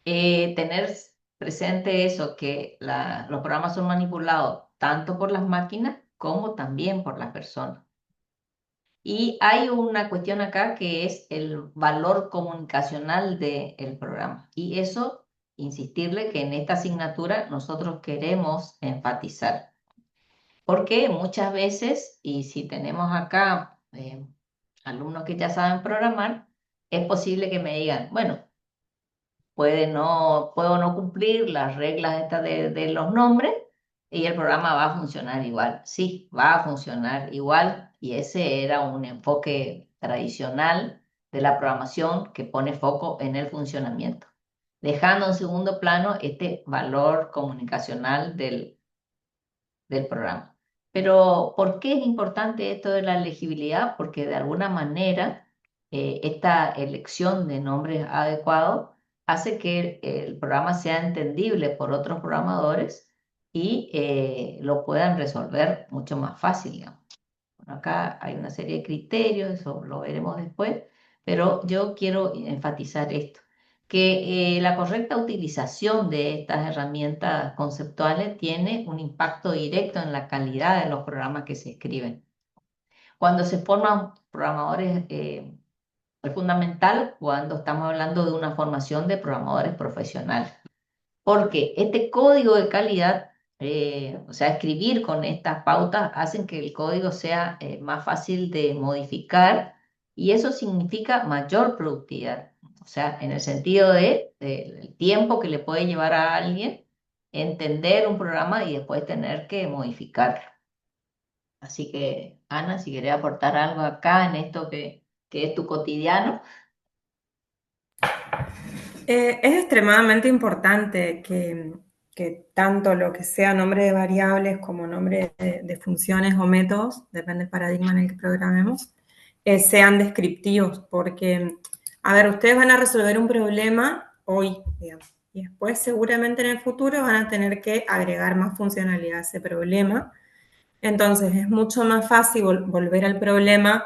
Tener presente eso, que los programas son manipulados tanto por las máquinas como también por las personas. Y hay una cuestión acá que es el valor comunicacional del programa. Y eso, insistirle que en esta asignatura nosotros queremos enfatizar. Porque muchas veces, y si tenemos acá alumnos que ya saben programar, es posible que me digan, bueno, puedo no cumplir las reglas estas de los nombres y el programa va a funcionar igual. Sí, va a funcionar igual y ese era un enfoque tradicional de la programación que pone foco en el funcionamiento, dejando en segundo plano este valor comunicacional del programa. Pero, ¿por qué es importante esto de la legibilidad? Porque de alguna manera esta elección de nombres adecuados hace que el programa sea entendible por otros programadores y lo puedan resolver mucho más fácil, digamos. Bueno, acá hay una serie de criterios, eso lo veremos después, pero yo quiero enfatizar esto, que la correcta utilización de estas herramientas conceptuales tiene un impacto directo en la calidad de los programas que se escriben. cuando se forman programadores, es fundamental cuando estamos hablando de una formación de programadores profesionales. Porque este código de calidad, o sea, escribir con estas pautas hacen que el código sea más fácil de modificar y eso significa mayor productividad. O sea, en el sentido del tiempo que le puede llevar a alguien entender un programa y después tener que modificarlo. Así que, Ana, si querés aportar algo acá en esto que es tu cotidiano. Es extremadamente importante que tanto lo que sea nombre de variables como nombre de funciones o métodos, depende del paradigma en el que programemos, sean descriptivos, porque, a ver, ustedes van a resolver un problema hoy, digamos, y después seguramente en el futuro van a tener que agregar más funcionalidad a ese problema. Entonces es mucho más fácil volver al problema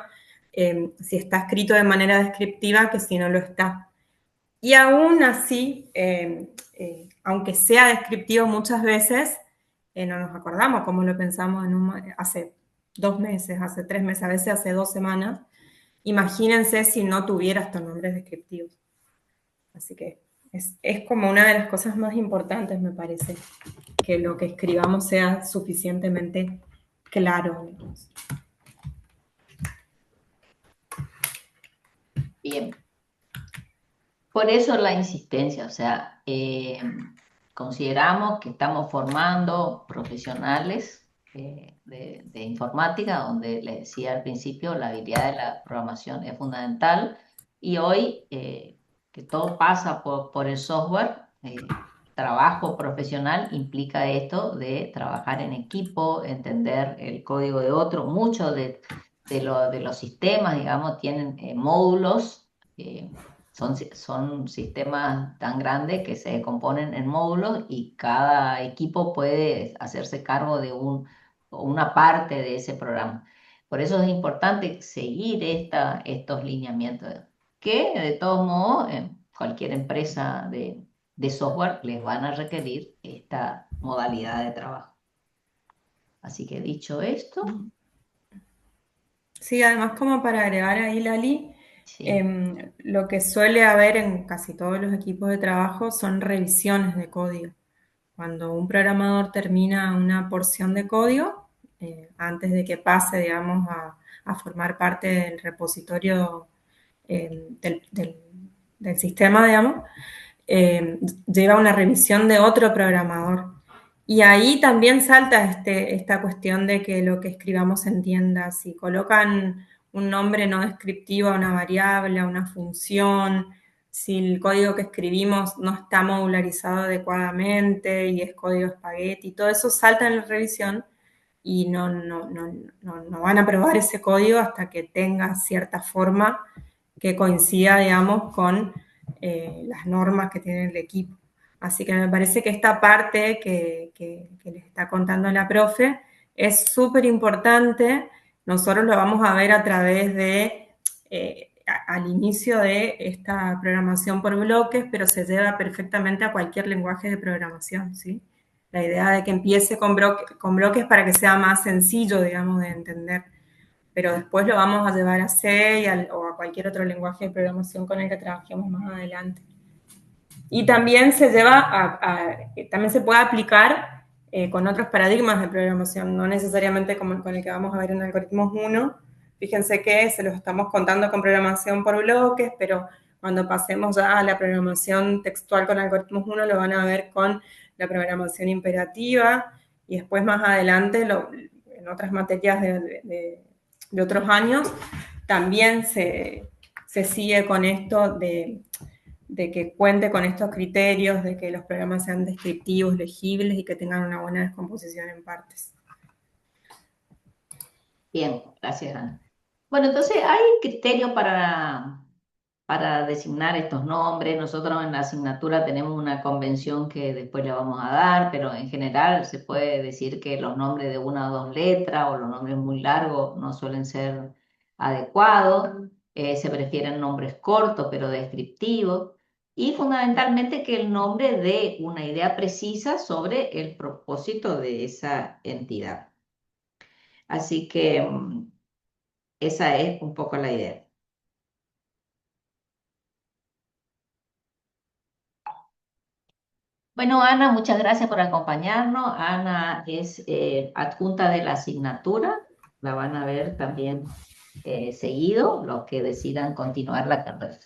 si está escrito de manera descriptiva que si no lo está. Y aún así, aunque sea descriptivo muchas veces, no nos acordamos cómo lo pensamos hace 2 meses, hace 3 meses, a veces hace 2 semanas. Imagínense si no tuviera estos nombres descriptivos. Así que es como una de las cosas más importantes, me parece, que lo que escribamos sea suficientemente claro, digamos. Bien. Por eso la insistencia, o sea, consideramos que estamos formando profesionales de informática, donde les decía al principio, la habilidad de la programación es fundamental, y hoy que todo pasa por el software, trabajo profesional implica esto de trabajar en equipo, entender el código de otro, muchos de los sistemas, digamos, tienen módulos. Son sistemas tan grandes que se componen en módulos y cada equipo puede hacerse cargo de una parte de ese programa. Por eso es importante seguir estos lineamientos, que de todos modos en cualquier empresa de software les van a requerir esta modalidad de trabajo. Así que dicho esto, Sí, además como para agregar ahí, Lali, sí, lo que suele haber en casi todos los equipos de trabajo son revisiones de código. Cuando un programador termina una porción de código, antes de que pase, digamos, a formar parte del repositorio del sistema, digamos, lleva una revisión de otro programador. Y ahí también salta esta cuestión de que lo que escribamos se entienda. Si colocan un nombre no descriptivo a una variable, a una función, si el código que escribimos no está modularizado adecuadamente y es código espagueti, todo eso salta en la revisión y no van a probar ese código hasta que tenga cierta forma que coincida, digamos, con las normas que tiene el equipo. Así que me parece que esta parte que les está contando la profe es súper importante. Nosotros lo vamos a ver a través de, al inicio de esta programación por bloques, pero se lleva perfectamente a cualquier lenguaje de programación, ¿sí? La idea de que empiece con bloques para que sea más sencillo, digamos, de entender. Pero después lo vamos a llevar a C o a cualquier otro lenguaje de programación con el que trabajemos más adelante. Y también también se puede aplicar con otros paradigmas de programación, no necesariamente como con el que vamos a ver en Algoritmos 1. Fíjense que se los estamos contando con programación por bloques, pero cuando pasemos ya a la programación textual con Algoritmos 1 lo van a ver con la programación imperativa y después más adelante en otras materias de otros años también se sigue con esto de que cuente con estos criterios, de que los programas sean descriptivos, legibles y que tengan una buena descomposición en partes. bien, gracias, Ana. Bueno, entonces hay criterios para designar estos nombres. Nosotros en la asignatura tenemos una convención que después le vamos a dar, pero en general se puede decir que los nombres de una o dos letras o los nombres muy largos no suelen ser adecuados. Se prefieren nombres cortos pero descriptivos. Y fundamentalmente que el nombre dé una idea precisa sobre el propósito de esa entidad. Así que esa es un poco la idea. Bueno, Ana, muchas gracias por acompañarnos. Ana es adjunta de la asignatura. La van a ver también seguido los que decidan continuar la carrera.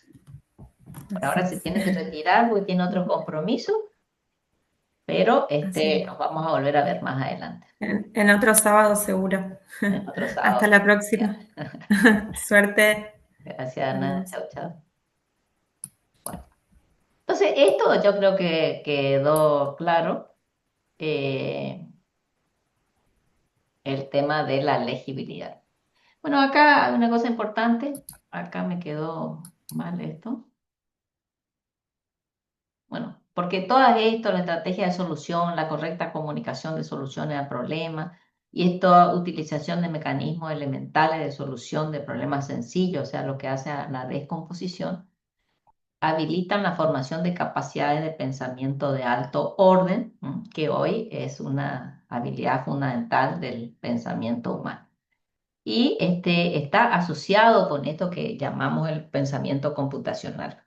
Por ahora se tiene que retirar porque tiene otro compromiso, pero Así. nos vamos a volver a ver más adelante, En otro sábado seguro. en otro Hasta sábado. la próxima. Suerte. Gracias, Ana. Adiós. Chao, chao. Bueno, entonces esto yo creo que quedó claro. eh, el tema de la legibilidad. Bueno, acá hay una cosa importante. Acá me quedó mal esto. Bueno, porque todas esto, la estrategia de solución, la correcta comunicación de soluciones a problemas y esta utilización de mecanismos elementales de solución de problemas sencillos, o sea, lo que hace a la descomposición, habilitan la formación de capacidades de pensamiento de alto orden, que hoy es una habilidad fundamental del pensamiento humano. Y está asociado con esto que llamamos el pensamiento computacional.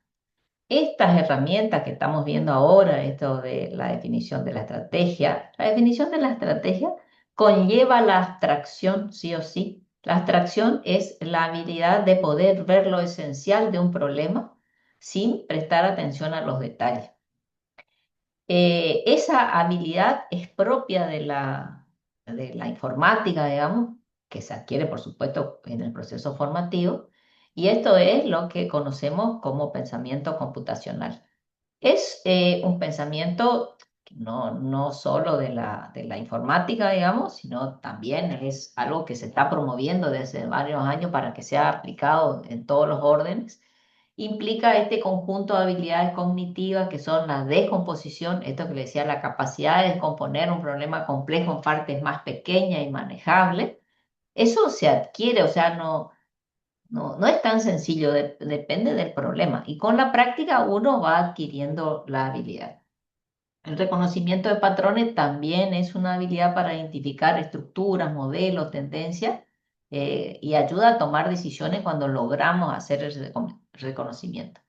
Estas herramientas que estamos viendo ahora, esto de la definición de la definición de la estrategia conlleva la abstracción, sí o sí. La abstracción es la habilidad de poder ver lo esencial de un problema sin prestar atención a los detalles. Esa habilidad es propia de la informática, digamos, que se adquiere, por supuesto, en el proceso formativo, y esto es lo que conocemos como pensamiento computacional. Es un pensamiento que no solo de la informática, digamos, sino también es algo que se está promoviendo desde varios años para que sea aplicado en todos los órdenes. Implica este conjunto de habilidades cognitivas que son la descomposición, esto que le decía, la capacidad de descomponer un problema complejo en partes más pequeñas y manejables. Eso se adquiere, o sea, no es tan sencillo, depende del problema. Y con la práctica uno va adquiriendo la habilidad. El reconocimiento de patrones también es una habilidad para identificar estructuras, modelos, tendencias y ayuda a tomar decisiones cuando logramos hacer el reconocimiento.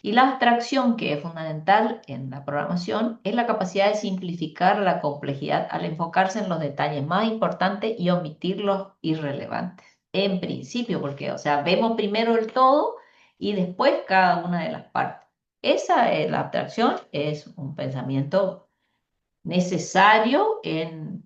Y la abstracción, que es fundamental en la programación, es la capacidad de simplificar la complejidad al enfocarse en los detalles más importantes y omitir los irrelevantes. En principio, porque, o sea, vemos primero el todo y después cada una de las partes. Esa es la abstracción, es un pensamiento necesario en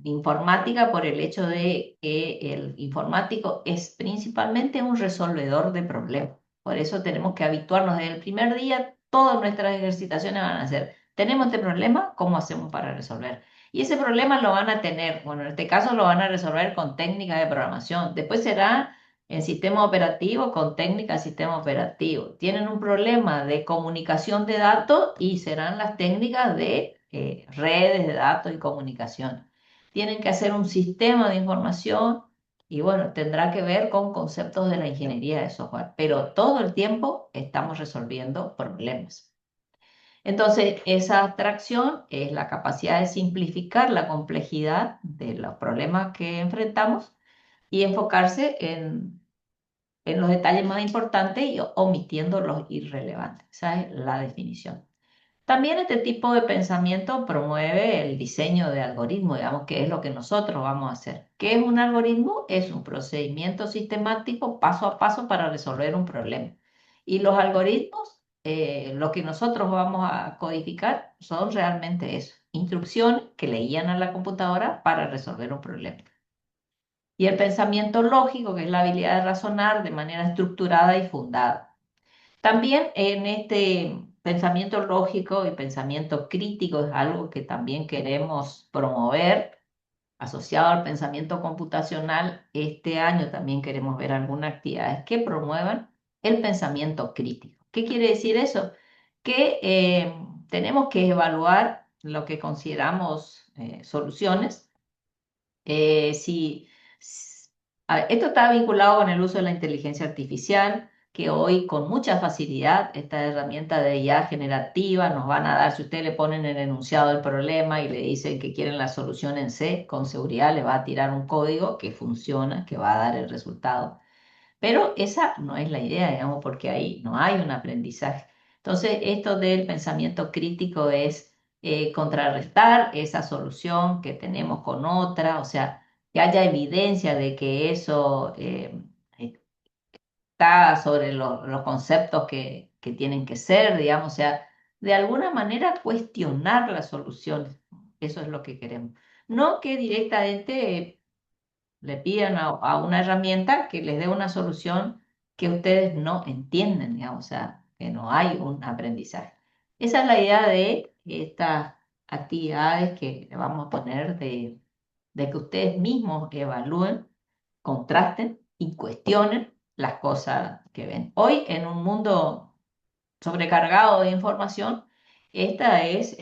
informática por el hecho de que el informático es principalmente un resolvedor de problemas. Por eso tenemos que habituarnos desde el primer día, todas nuestras ejercitaciones van a ser, tenemos este problema, ¿cómo hacemos para resolver? Y ese problema lo van a tener, bueno, en este caso lo van a resolver con técnicas de programación, después será en sistema operativo con técnicas de sistema operativo. Tienen un problema de comunicación de datos y serán las técnicas de redes de datos y comunicación. Tienen que hacer un sistema de información y bueno, tendrá que ver con conceptos de la ingeniería de software, pero todo el tiempo estamos resolviendo problemas. Entonces, esa abstracción es la capacidad de simplificar la complejidad de los problemas que enfrentamos y enfocarse en los detalles más importantes y omitiendo los irrelevantes. Esa es la definición. También este tipo de pensamiento promueve el diseño de algoritmos, digamos, que es lo que nosotros vamos a hacer. ¿Qué es un algoritmo? Es un procedimiento sistemático paso a paso para resolver un problema. Y los algoritmos, lo que nosotros vamos a codificar son realmente eso, instrucciones que le guían a la computadora para resolver un problema. Y el pensamiento lógico, que es la habilidad de razonar de manera estructurada y fundada. También en este pensamiento lógico y pensamiento crítico es algo que también queremos promover, asociado al pensamiento computacional. Este año también queremos ver algunas actividades que promuevan el pensamiento crítico. ¿Qué quiere decir eso? Que tenemos que evaluar lo que consideramos soluciones. Si, s- a ver, esto está vinculado con el uso de la inteligencia artificial, que hoy con mucha facilidad esta herramienta de IA generativa nos van a dar, si ustedes le ponen el enunciado del problema y le dicen que quieren la solución en C, con seguridad le va a tirar un código que funciona, que va a dar el resultado. Pero esa no es la idea, digamos, porque ahí no hay un aprendizaje. Entonces, esto del pensamiento crítico es contrarrestar esa solución que tenemos con otra, o sea, que haya evidencia de que eso está sobre los conceptos que tienen que ser, digamos, o sea, de alguna manera cuestionar las soluciones. Eso es lo que queremos. No que directamente le pidan a una herramienta que les dé una solución que ustedes no entienden, digamos, o sea, que no hay un aprendizaje. Esa es la idea de estas actividades que le vamos a poner de que ustedes mismos evalúen, contrasten y cuestionen las cosas que ven. Hoy, en un mundo sobrecargado de información, esta es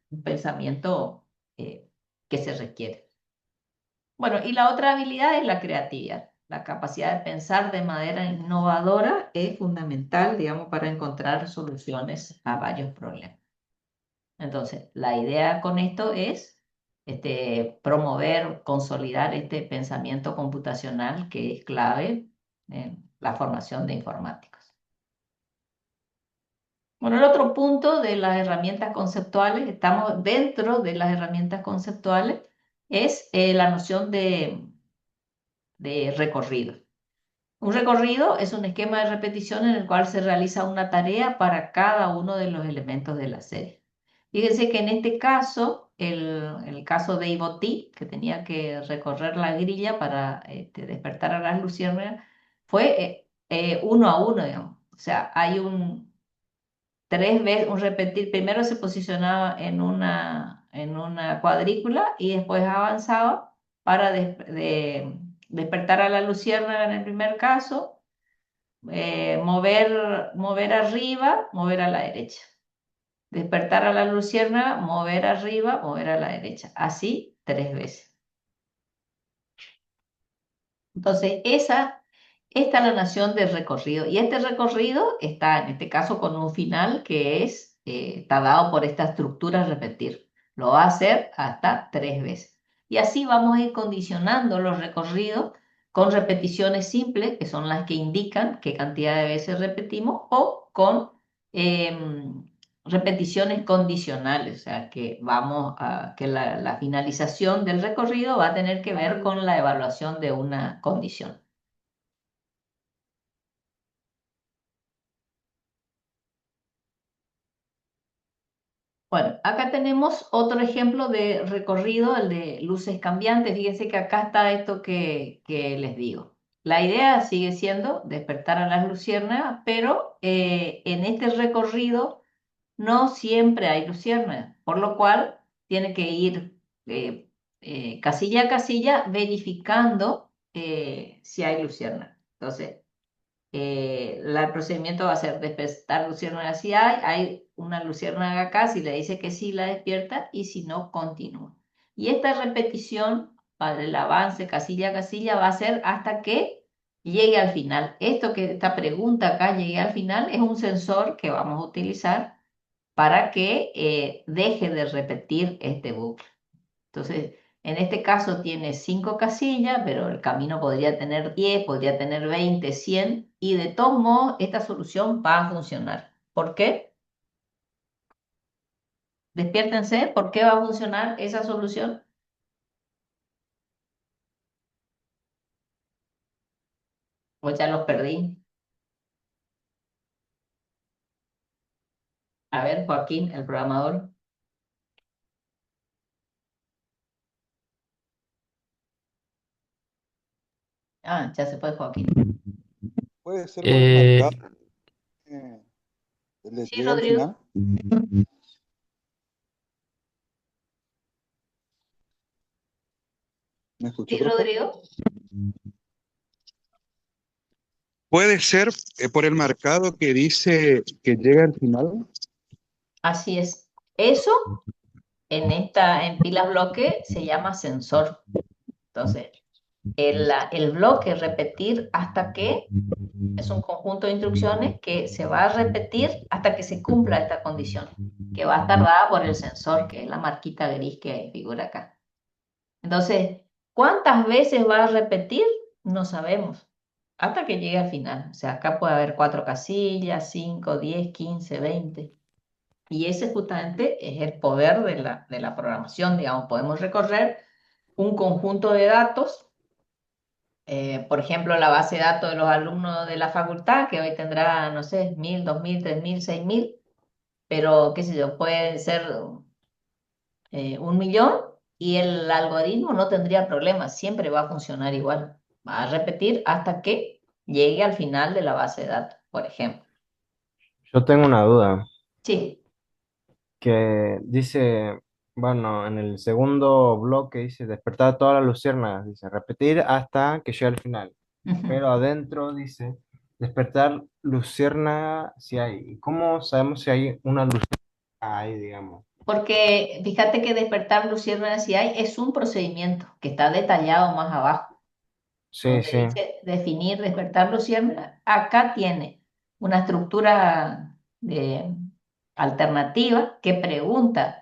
un pensamiento que se requiere. Bueno, y la otra habilidad es la creatividad. La capacidad de pensar de manera innovadora es fundamental, digamos, para encontrar soluciones a varios problemas. Entonces, la idea con esto es promover, consolidar este pensamiento computacional que es clave en la formación de informáticos. Bueno, el otro punto de las herramientas conceptuales, estamos dentro de las herramientas conceptuales, es la noción de recorrido. Un recorrido es un esquema de repetición en el cual se realiza una tarea para cada uno de los elementos de la serie. Fíjense que en este caso, el caso de Ivoti, que tenía que recorrer la grilla para despertar a las luciérnagas, fue uno a uno, digamos. O sea, hay tres veces, un repetir, primero se posicionaba en una cuadrícula y después avanzaba para despertar a la luciérnaga en el primer caso, mover arriba, mover a la derecha. Despertar a la luciérnaga, mover arriba, mover a la derecha. Así tres veces. Entonces, esta es la noción del recorrido. Y este recorrido está, en este caso, con un final que está dado por esta estructura repetir. Lo va a hacer hasta tres veces. Y así vamos a ir condicionando los recorridos con repeticiones simples, que son las que indican qué cantidad de veces repetimos, o con repeticiones condicionales, o sea, que la finalización del recorrido va a tener que ver con la evaluación de una condición. Bueno, acá tenemos otro ejemplo de recorrido, el de luces cambiantes. Fíjense que acá está esto que les digo. La idea sigue siendo despertar a las luciérnagas, pero en este recorrido no siempre hay luciérnagas, por lo cual tiene que ir casilla a casilla verificando si hay luciérnagas. Entonces, el procedimiento va a ser despertar luciérnagas si hay una luciérnaga acá, si le dice que sí la despierta y si no, continúa. Y esta repetición para el avance casilla a casilla va a ser hasta que llegue al final. Esta pregunta acá, llegue al final, es un sensor que vamos a utilizar para que deje de repetir este bucle. Entonces, en este caso tiene 5 casillas, pero el camino podría tener 10, podría tener 20, 100, y de todos modos esta solución va a funcionar. ¿Por qué? Despiértense, ¿por qué va a funcionar esa solución? Pues ya los perdí. A ver, Joaquín, el programador. Ah, ya se fue Joaquín. Puede ser por el marcado, Eh, les Sí, llega al Rodrigo. final. ¿Me escuchó, Sí, profe? Rodrigo. Puede ser por el marcado que dice que llega al final. Así es. Eso en pilas bloque se llama sensor. Entonces, El bloque repetir hasta que es un conjunto de instrucciones que se va a repetir hasta que se cumpla esta condición, que va a estar dada por el sensor, que es la marquita gris que figura acá. Entonces, ¿cuántas veces va a repetir? No sabemos, hasta que llegue al final. O sea, acá puede haber 4 casillas, 5, 10, 15, 20. Y ese justamente es el poder de la programación, digamos. Podemos recorrer un conjunto de datos, por ejemplo, la base de datos de los alumnos de la facultad, que hoy tendrá, no sé, 1000, 2000, 3000, 6000, pero qué sé yo, puede ser 1 millón y el algoritmo no tendría problema, siempre va a funcionar igual. Va a repetir hasta que llegue al final de la base de datos, por ejemplo. Yo tengo una duda Sí. que dice, bueno, en el segundo bloque dice despertar a todas las luciérnagas, dice repetir hasta que llegue al final. Pero adentro dice despertar luciérnaga si hay. ¿Y cómo sabemos si hay una luciérnaga ahí, digamos? Porque fíjate que despertar luciérnagas si hay es un procedimiento que está detallado más abajo, Sí, donde sí, dice definir, despertar luciérnagas. Acá tiene una estructura alternativa que pregunta,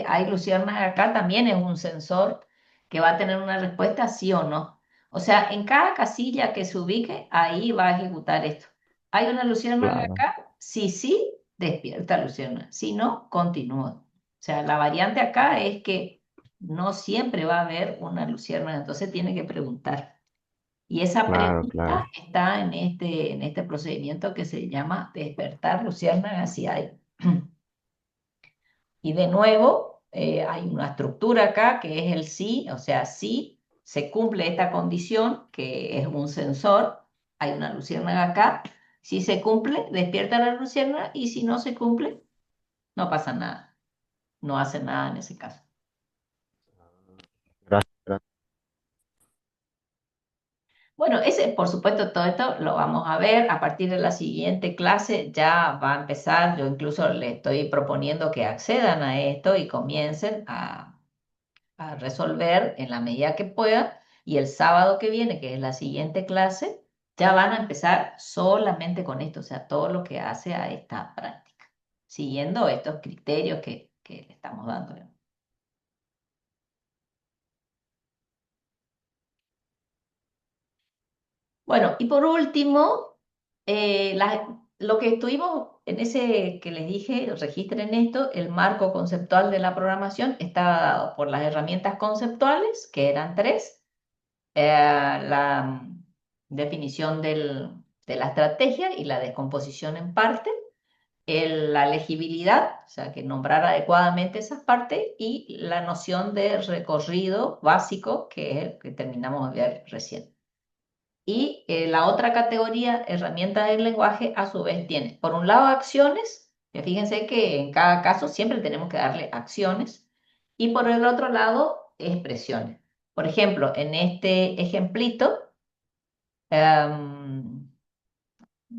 hay luciérnagas acá también es un sensor que va a tener una respuesta sí o no. O sea, en cada casilla que se ubique, ahí va a ejecutar esto. ¿Hay una luciérnaga claro, acá? Si sí, despierta luciérnaga. Si no, continúa. O sea, la variante acá es que no siempre va a haber una luciérnaga, entonces tiene que preguntar. Y esa claro, pregunta claro. está en este procedimiento que se llama despertar luciérnagas si hay. Y de nuevo, hay una estructura acá que es el sí, o sea, si se cumple esta condición, que es un sensor, hay una luciérnaga acá. Si se cumple, despierta la luciérnaga y si no se cumple, no pasa nada, no hace nada en ese caso. Gracias, gracias. Bueno, ese, por supuesto, todo esto lo vamos a ver a partir de la siguiente clase. Ya va a empezar, yo incluso le estoy proponiendo que accedan a esto y comiencen a resolver en la medida que puedan. Y el sábado que viene, que es la siguiente clase, ya van a empezar solamente con esto, o sea, todo lo que hace a esta práctica, siguiendo estos criterios que le estamos dando. Bueno, y por último, lo que estuvimos en ese que les dije, registren esto, el marco conceptual de la programación estaba dado por las herramientas conceptuales, que eran 3, la definición de la estrategia y la descomposición en parte, la legibilidad, o sea, que nombrar adecuadamente esas partes, y la noción de recorrido básico, que es el que terminamos de ver recién. Y la otra categoría, herramientas del lenguaje, a su vez tiene, por un lado, acciones, que fíjense que en cada caso siempre tenemos que darle acciones, y por el otro lado, expresiones. Por ejemplo, en este ejemplito, em,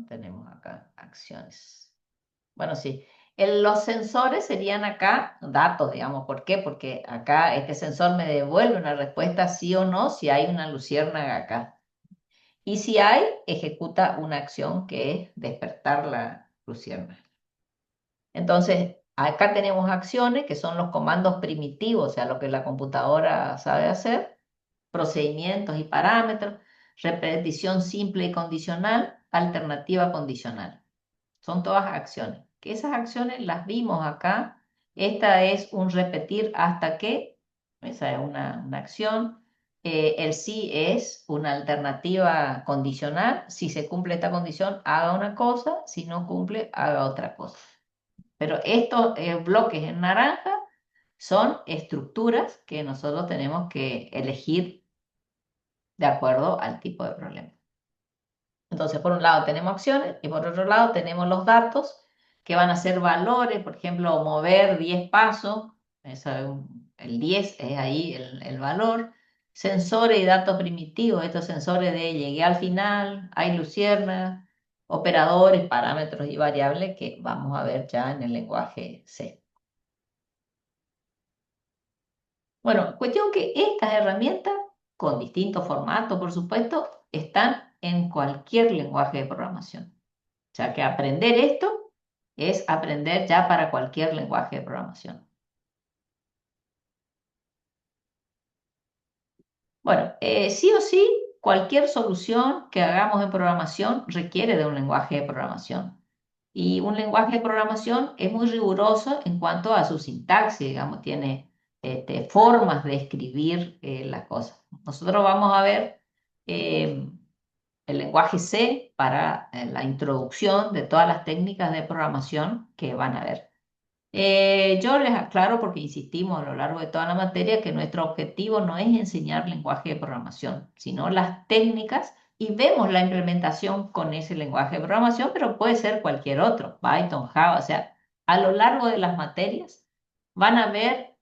tenemos acá acciones. Bueno, sí. Los sensores serían acá datos, digamos. ¿Por qué? Porque acá este sensor me devuelve una respuesta sí o no si hay una luciérnaga acá. Y si hay, ejecuta una acción que es despertar la luciérnaga. Entonces, acá tenemos acciones que son los comandos primitivos, o sea, lo que la computadora sabe hacer, procedimientos y parámetros, repetición simple y condicional, alternativa condicional. Son todas acciones. Que esas acciones las vimos acá. Esta es un repetir hasta que, esa es una acción. El sí es una alternativa condicional. Si se cumple esta condición, haga una cosa. Si no cumple, haga otra cosa. Pero estos bloques en naranja son estructuras que nosotros tenemos que elegir de acuerdo al tipo de problema. Entonces, por un lado tenemos acciones y por otro lado tenemos los datos que van a ser valores, por ejemplo, mover 10 pasos, el 10 es ahí el valor. Sensores y datos primitivos, estos sensores de llegué al final, hay lucierna, operadores, parámetros y variables que vamos a ver ya en el lenguaje C. Bueno, cuestión que estas herramientas con distintos formatos, por supuesto, están en cualquier lenguaje de programación. O sea que aprender esto es aprender ya para cualquier lenguaje de programación. Bueno, sí o sí, cualquier solución que hagamos en programación requiere de un lenguaje de programación. Y un lenguaje de programación es muy riguroso en cuanto a su sintaxis, digamos, tiene formas de escribir las cosas. Nosotros vamos a ver eh, el lenguaje C para la introducción de todas las técnicas de programación que van a ver. Yo les aclaro, porque insistimos a lo largo de toda la materia, que nuestro objetivo no es enseñar lenguaje de programación, sino las técnicas, y vemos la implementación con ese lenguaje de programación, pero puede ser cualquier otro, Python, Java, o sea, a lo largo de las materias van a ver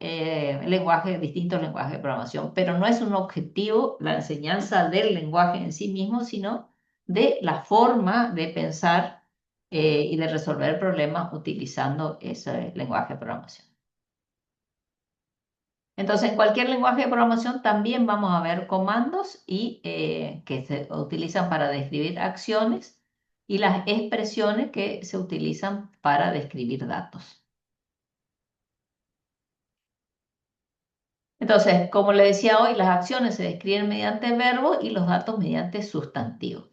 distintos lenguajes de programación, pero no es un objetivo la enseñanza del lenguaje en sí mismo, sino de la forma de pensar y de resolver problemas utilizando ese lenguaje de programación. Entonces, en cualquier lenguaje de programación también vamos a ver comandos que se utilizan para describir acciones y las expresiones que se utilizan para describir datos. Entonces, como le decía hoy, las acciones se describen mediante verbos y los datos mediante sustantivos.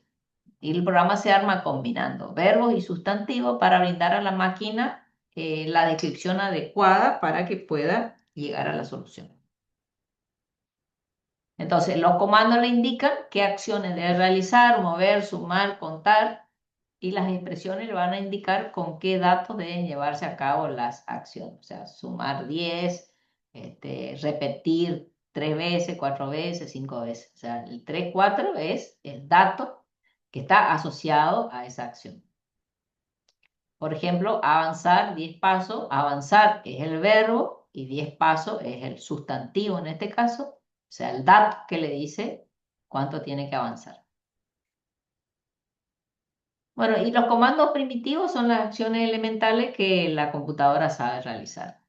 Y el programa se arma combinando verbos y sustantivos para brindar a la máquina la descripción adecuada para que pueda llegar a la solución. Entonces, los comandos le indican qué acciones debe realizar, mover, sumar, contar, y las expresiones le van a indicar con qué datos deben llevarse a cabo las acciones. O sea, sumar 10, repetir 3 veces, 4 veces, 5 veces. O sea, el 3, 4 es el dato que está asociado a esa acción. Por ejemplo, avanzar 10 pasos, avanzar es el verbo y 10 pasos es el sustantivo en este caso, o sea, el dato que le dice cuánto tiene que avanzar. Bueno, y los comandos primitivos son las acciones elementales que la computadora sabe realizar.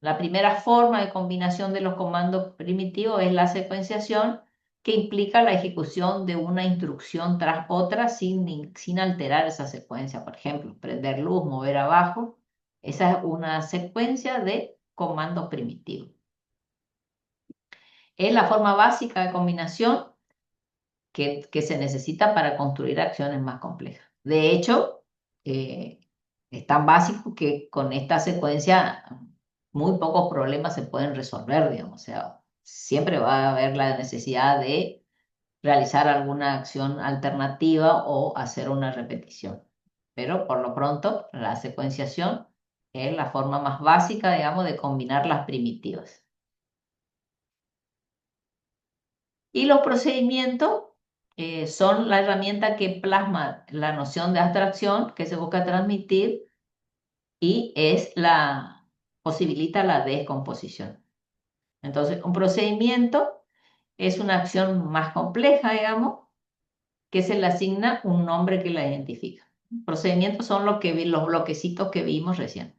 La primera forma de combinación de los comandos primitivos es la secuenciación, que implica la ejecución de una instrucción tras otra sin alterar esa secuencia. Por ejemplo, prender luz, mover abajo. Esa es una secuencia de comandos primitivos. Es la forma básica de combinación que se necesita para construir acciones más complejas. De hecho, eh, es tan básico que con esta secuencia muy pocos problemas se pueden resolver, digamos. O sea, siempre va a haber la necesidad de realizar alguna acción alternativa o hacer una repetición. Pero por lo pronto, la secuenciación es la forma más básica, digamos, de combinar las primitivas. Y los procedimientos son la herramienta que plasma la noción de abstracción que se busca transmitir y posibilita la descomposición. Entonces, un procedimiento es una acción más compleja, digamos, que se le asigna un nombre que la identifica. Procedimientos son los bloquecitos que vimos recién.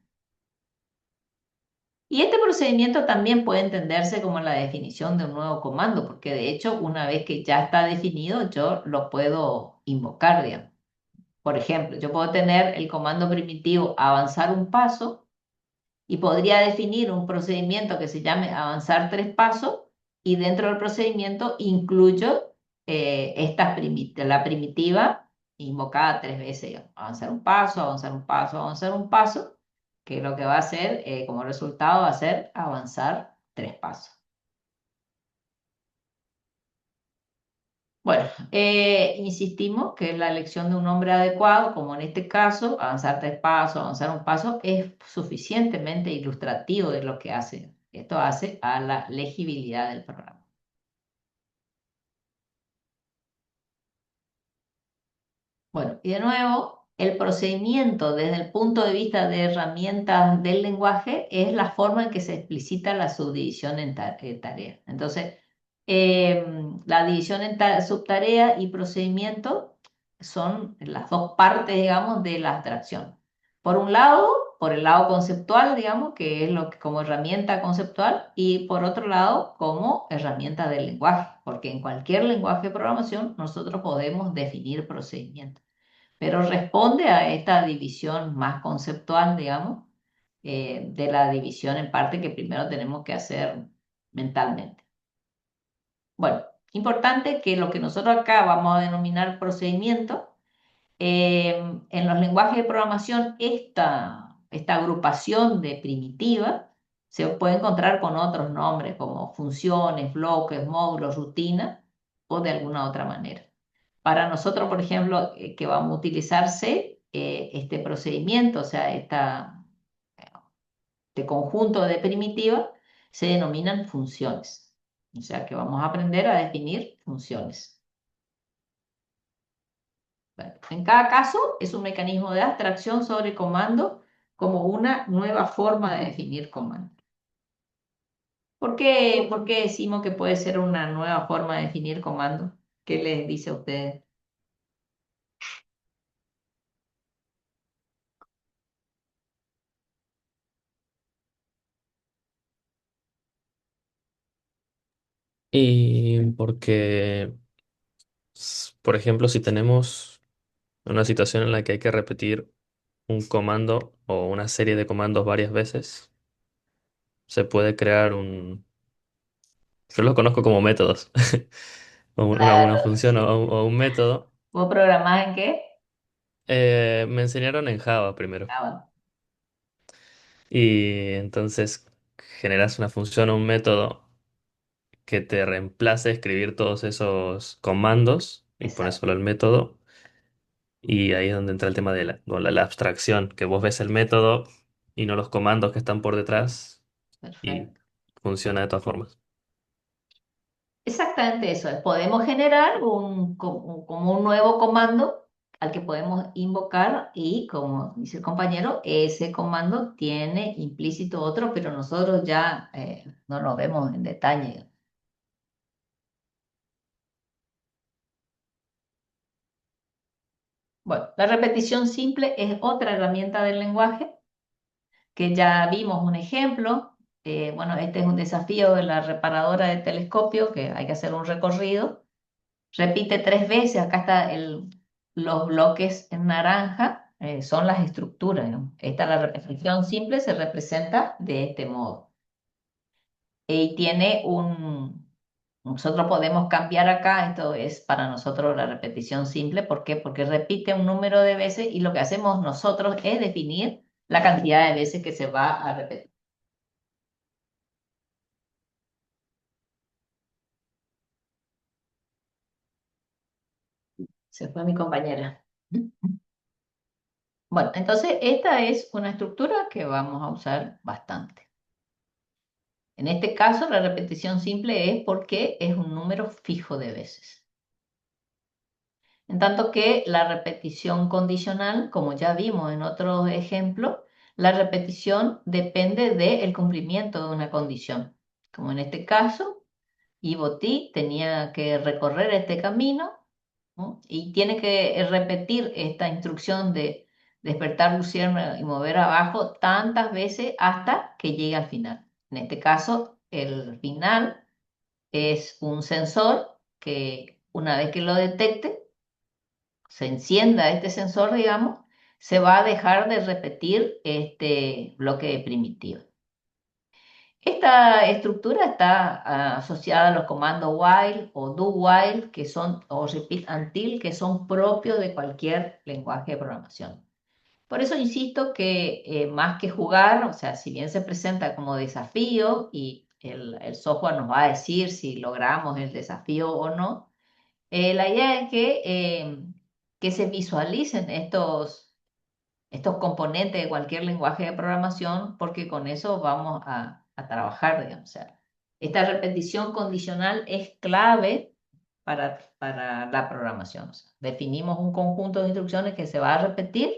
Y este procedimiento también puede entenderse como la definición de un nuevo comando, porque de hecho, una vez que ya está definido, yo lo puedo invocar, digamos. Por ejemplo, yo puedo tener el comando primitivo avanzar un paso y podría definir un procedimiento que se llame avanzar 3 pasos y dentro del procedimiento incluyo la primitiva invocada 3 veces, digamos. Avanzar un paso, avanzar un paso, avanzar un paso, que lo que va a hacer como resultado va a ser avanzar 3 pasos. Bueno, insistimos que la elección de un nombre adecuado, como en este caso, avanzar 3 pasos, avanzar un paso, es suficientemente ilustrativo de lo que hace. Esto hace a la legibilidad del programa. Bueno, y de nuevo, el procedimiento desde el punto de vista de herramientas del lenguaje es la forma en que se explicita la subdivisión en tareas. Entonces, la división en subtarea y procedimiento son las dos partes, digamos, de la abstracción. Por un lado, por el lado conceptual, digamos, que es lo que como herramienta conceptual, y por otro lado, como herramienta del lenguaje, porque en cualquier lenguaje de programación nosotros podemos definir procedimientos, pero responde a esta división más conceptual, digamos, de la división en parte que primero tenemos que hacer mentalmente. Bueno, importante que lo que nosotros acá vamos a denominar procedimiento, en los lenguajes de programación, esta agrupación de primitiva se puede encontrar con otros nombres como funciones, bloques, módulos, rutina o de alguna otra manera. Para nosotros, por ejemplo, que vamos a utilizar C, este procedimiento, o sea, este conjunto de primitivas, se denominan funciones. O sea, que vamos a aprender a definir funciones. Bueno, en cada caso es un mecanismo de abstracción sobre comando como una nueva forma de definir comando. ¿Por qué decimos que puede ser una nueva forma de definir comando? ¿Qué les dice a ustedes? Y porque, por ejemplo, si tenemos una situación en la que hay que repetir un comando o una serie de comandos varias veces, se puede crear un... Yo los conozco como métodos. O una Claro, función sí. o un método. ¿Vos programás en qué? Me enseñaron en Java primero. Ah, bueno, Y entonces generas una función o un método que te reemplace escribir todos esos comandos y pones exacto, solo el método. Y ahí es donde entra el tema de la abstracción, que vos ves el método y no los comandos que están por detrás y perfecto. funciona de todas formas. Exactamente eso. Podemos generar como un nuevo comando al que podemos invocar y, como dice el compañero, ese comando tiene implícito otro, pero nosotros ya no lo vemos en detalle. Bueno, la repetición simple es otra herramienta del lenguaje que ya vimos un ejemplo. Bueno, este es un desafío de la reparadora de telescopio, que hay que hacer un recorrido. Repite 3 veces, acá está los bloques en naranja, son las estructuras, ¿no? Esta, la repetición simple, se representa de este modo. Y tiene nosotros podemos cambiar acá, esto es para nosotros la repetición simple, ¿por qué? Porque repite un número de veces y lo que hacemos nosotros es definir la cantidad de veces que se va a repetir. Se fue mi compañera. Bueno, entonces esta es una estructura que vamos a usar bastante. En este caso, la repetición simple es porque es un número fijo de veces. En tanto que la repetición condicional, como ya vimos en otros ejemplos, la repetición depende del cumplimiento de una condición. Como en este caso, Iboti tenía que recorrer este camino, ¿no? Y tiene que repetir esta instrucción de despertar luciérnaga y mover abajo tantas veces hasta que llegue al final. En este caso, el final es un sensor que una vez que lo detecte, se encienda este sensor, digamos, se va a dejar de repetir este bloque primitivo. Esta estructura está asociada a los comandos while o do while, que son, o repeat until, que son propios de cualquier lenguaje de programación. Por eso insisto que más que jugar, o sea, si bien se presenta como desafío y el software nos va a decir si logramos el desafío o no, la idea es que se visualicen estos componentes de cualquier lenguaje de programación, porque con eso vamos a trabajar, digamos. O sea, esta repetición condicional es clave para la programación. O sea, definimos un conjunto de instrucciones que se va a repetir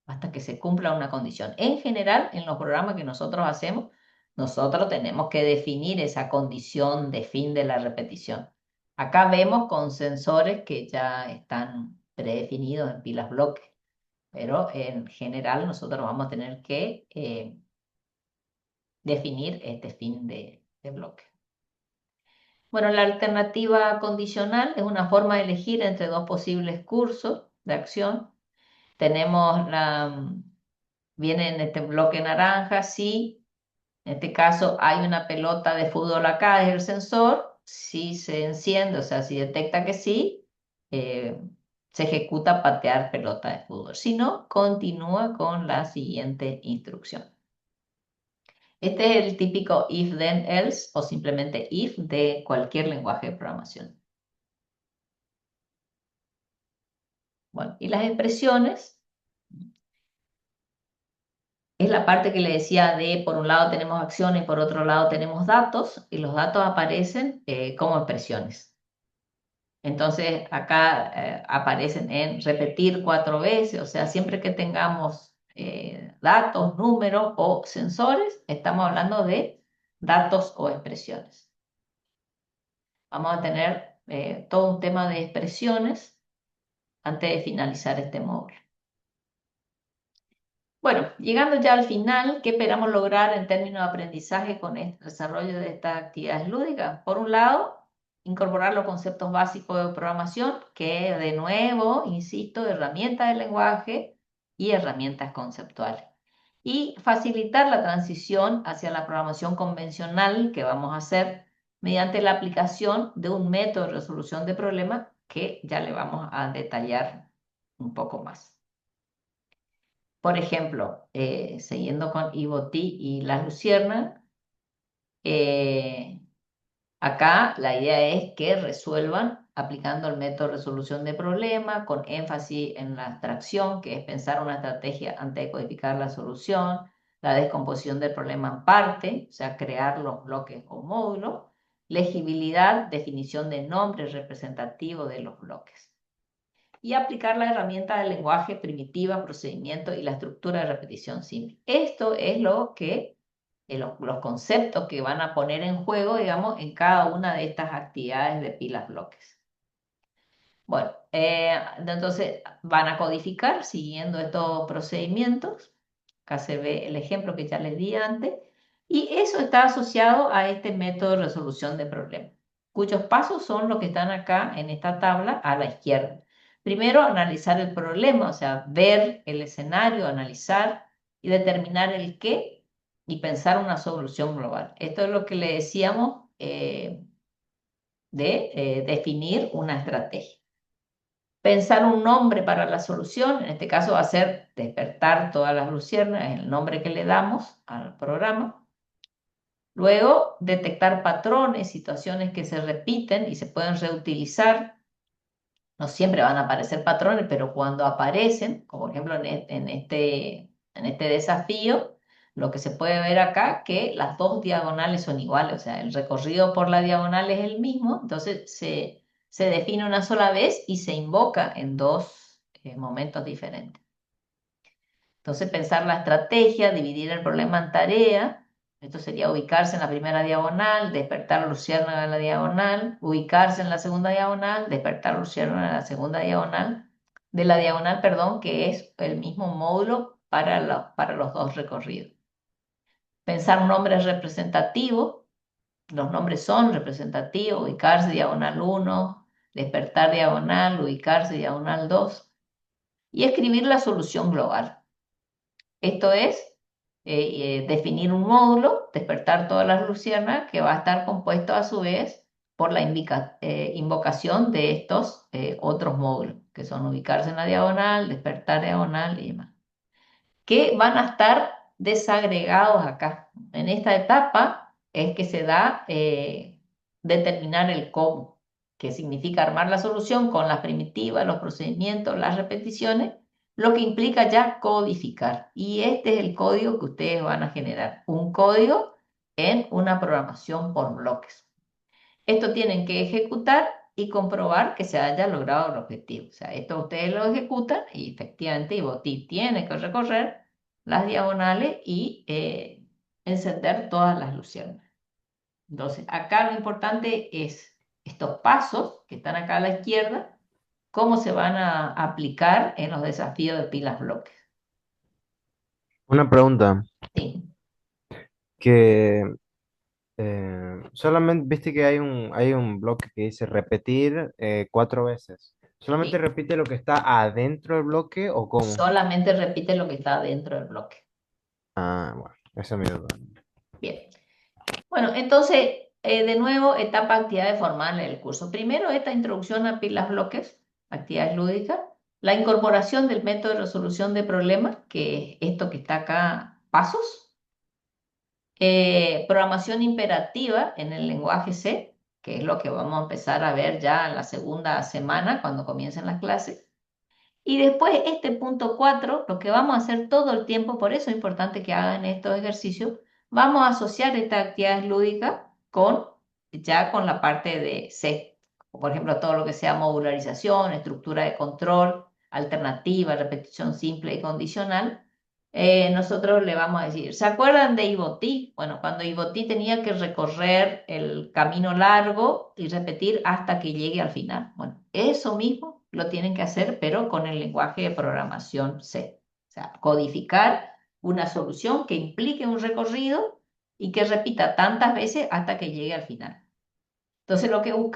hasta que se cumpla una condición. En general, en los programas que nosotros hacemos, nosotros tenemos que definir esa condición de fin de la repetición. Acá vemos con sensores que ya están predefinidos en pilas bloques. pero en general nosotros vamos a tener que definir este fin de bloque. Bueno, la alternativa condicional es una forma de elegir entre dos posibles cursos de acción. Tenemos viene en este bloque naranja, si en este caso hay una pelota de fútbol acá, es el sensor, si se enciende, o sea, si detecta que sí, eh, se ejecuta patear pelota de fútbol. Si no, continúa con la siguiente instrucción. Este es el típico if then else o simplemente if de cualquier lenguaje de programación. Bueno, y las expresiones es la parte que le decía de por un lado tenemos acciones y por otro lado tenemos datos, y los datos aparecen como expresiones. Entonces acá aparecen en repetir 4 veces, o sea, siempre que tengamos datos, números o sensores, estamos hablando de datos o expresiones. Vamos a tener todo un tema de expresiones antes de finalizar este módulo. Bueno, llegando ya al final, ¿qué esperamos lograr en términos de aprendizaje con el desarrollo de estas actividades lúdicas? Por un lado, incorporar los conceptos básicos de programación, que de nuevo, insisto, herramientas de lenguaje y herramientas conceptuales. Y facilitar la transición hacia la programación convencional que vamos a hacer mediante la aplicación de un método de resolución de problemas que ya le vamos a detallar un poco más. Por ejemplo, siguiendo con Ibotí y la lucierna, acá la idea es que resuelvan aplicando el método de resolución de problemas con énfasis en la abstracción, que es pensar una estrategia antes de codificar la solución, la descomposición del problema en parte, o sea, crear los bloques o módulos, legibilidad, definición de nombres representativos de los bloques y aplicar la herramienta del lenguaje primitiva, procedimiento y la estructura de repetición simple. Esto es lo que los conceptos que van a poner en juego, digamos, en cada una de estas actividades de pilas bloques. Bueno, entonces van a codificar siguiendo estos procedimientos. Acá se ve el ejemplo que ya les di antes. Y eso está asociado a este método de resolución de problemas, cuyos pasos son los que están acá en esta tabla a la izquierda. Primero, analizar el problema, o sea, ver el escenario, analizar y determinar el qué y pensar una solución global. Esto es lo que le decíamos de definir una estrategia. Pensar un nombre para la solución, en este caso va a ser despertar todas las luciernas, el nombre que le damos al programa. Luego, detectar patrones, situaciones que se repiten y se pueden reutilizar. No siempre van a aparecer patrones, pero cuando aparecen, como por ejemplo en este desafío, lo que se puede ver acá, que las dos diagonales son iguales, o sea, el recorrido por la diagonal es el mismo, entonces se define una sola vez y se invoca en dos momentos diferentes. Entonces, pensar la estrategia, dividir el problema en tarea. Esto sería ubicarse en la primera diagonal, despertar luciérnaga en la diagonal, ubicarse en la segunda diagonal, despertar luciérnaga en la segunda diagonal, perdón, que es el mismo módulo para los dos recorridos. Pensar nombres representativos. Los nombres son representativos, ubicarse diagonal 1, despertar diagonal, ubicarse diagonal 2. Y escribir la solución global. Esto es definir un módulo, despertar todas las luciérnagas, que va a estar compuesto a su vez por la invocación de estos otros módulos, que son ubicarse en la diagonal, despertar diagonal y demás, que van a estar desagregados acá. En esta etapa es que se da determinar el cómo, que significa armar la solución con las primitivas, los procedimientos, las repeticiones, lo que implica ya codificar. Y este es el código que ustedes van a generar, un código en una programación por bloques. Esto tienen que ejecutar y comprobar que se haya logrado el objetivo. O sea, esto ustedes lo ejecutan y efectivamente Ibotí tiene que recorrer las diagonales y encender todas las luciérnagas. Entonces, acá lo importante es estos pasos que están acá a la izquierda, cómo se van a aplicar en los desafíos de pilas bloques. Una pregunta, Sí, que solamente, viste que hay un bloque que dice repetir 4 veces. ¿Solamente sí. repite lo que está adentro del bloque o cómo? Solamente repite lo que está dentro del bloque. Ah, bueno, esa es mi duda. Bien. Bueno, entonces, de nuevo, etapa actividades formales del curso. Primero, esta introducción a pilas bloques, actividades lúdicas. La incorporación del método de resolución de problemas, que es esto que está acá, pasos. Programación imperativa en el lenguaje C, que es lo que vamos a empezar a ver ya en la segunda semana cuando comiencen las clases. Y después este punto 4, lo que vamos a hacer todo el tiempo, por eso es importante que hagan estos ejercicios, vamos a asociar estas actividades lúdicas con la parte de C. Por ejemplo, todo lo que sea modularización, estructura de control, alternativa, repetición simple y condicional. Nosotros le vamos a decir, ¿se acuerdan de Ivotí? Bueno, cuando Ivotí tenía que recorrer el camino largo y repetir hasta que llegue al final. Bueno, eso mismo lo tienen que hacer, pero con el lenguaje de programación C. O sea, codificar una solución que implique un recorrido y que repita tantas veces hasta que llegue al final. Entonces, lo que buscamos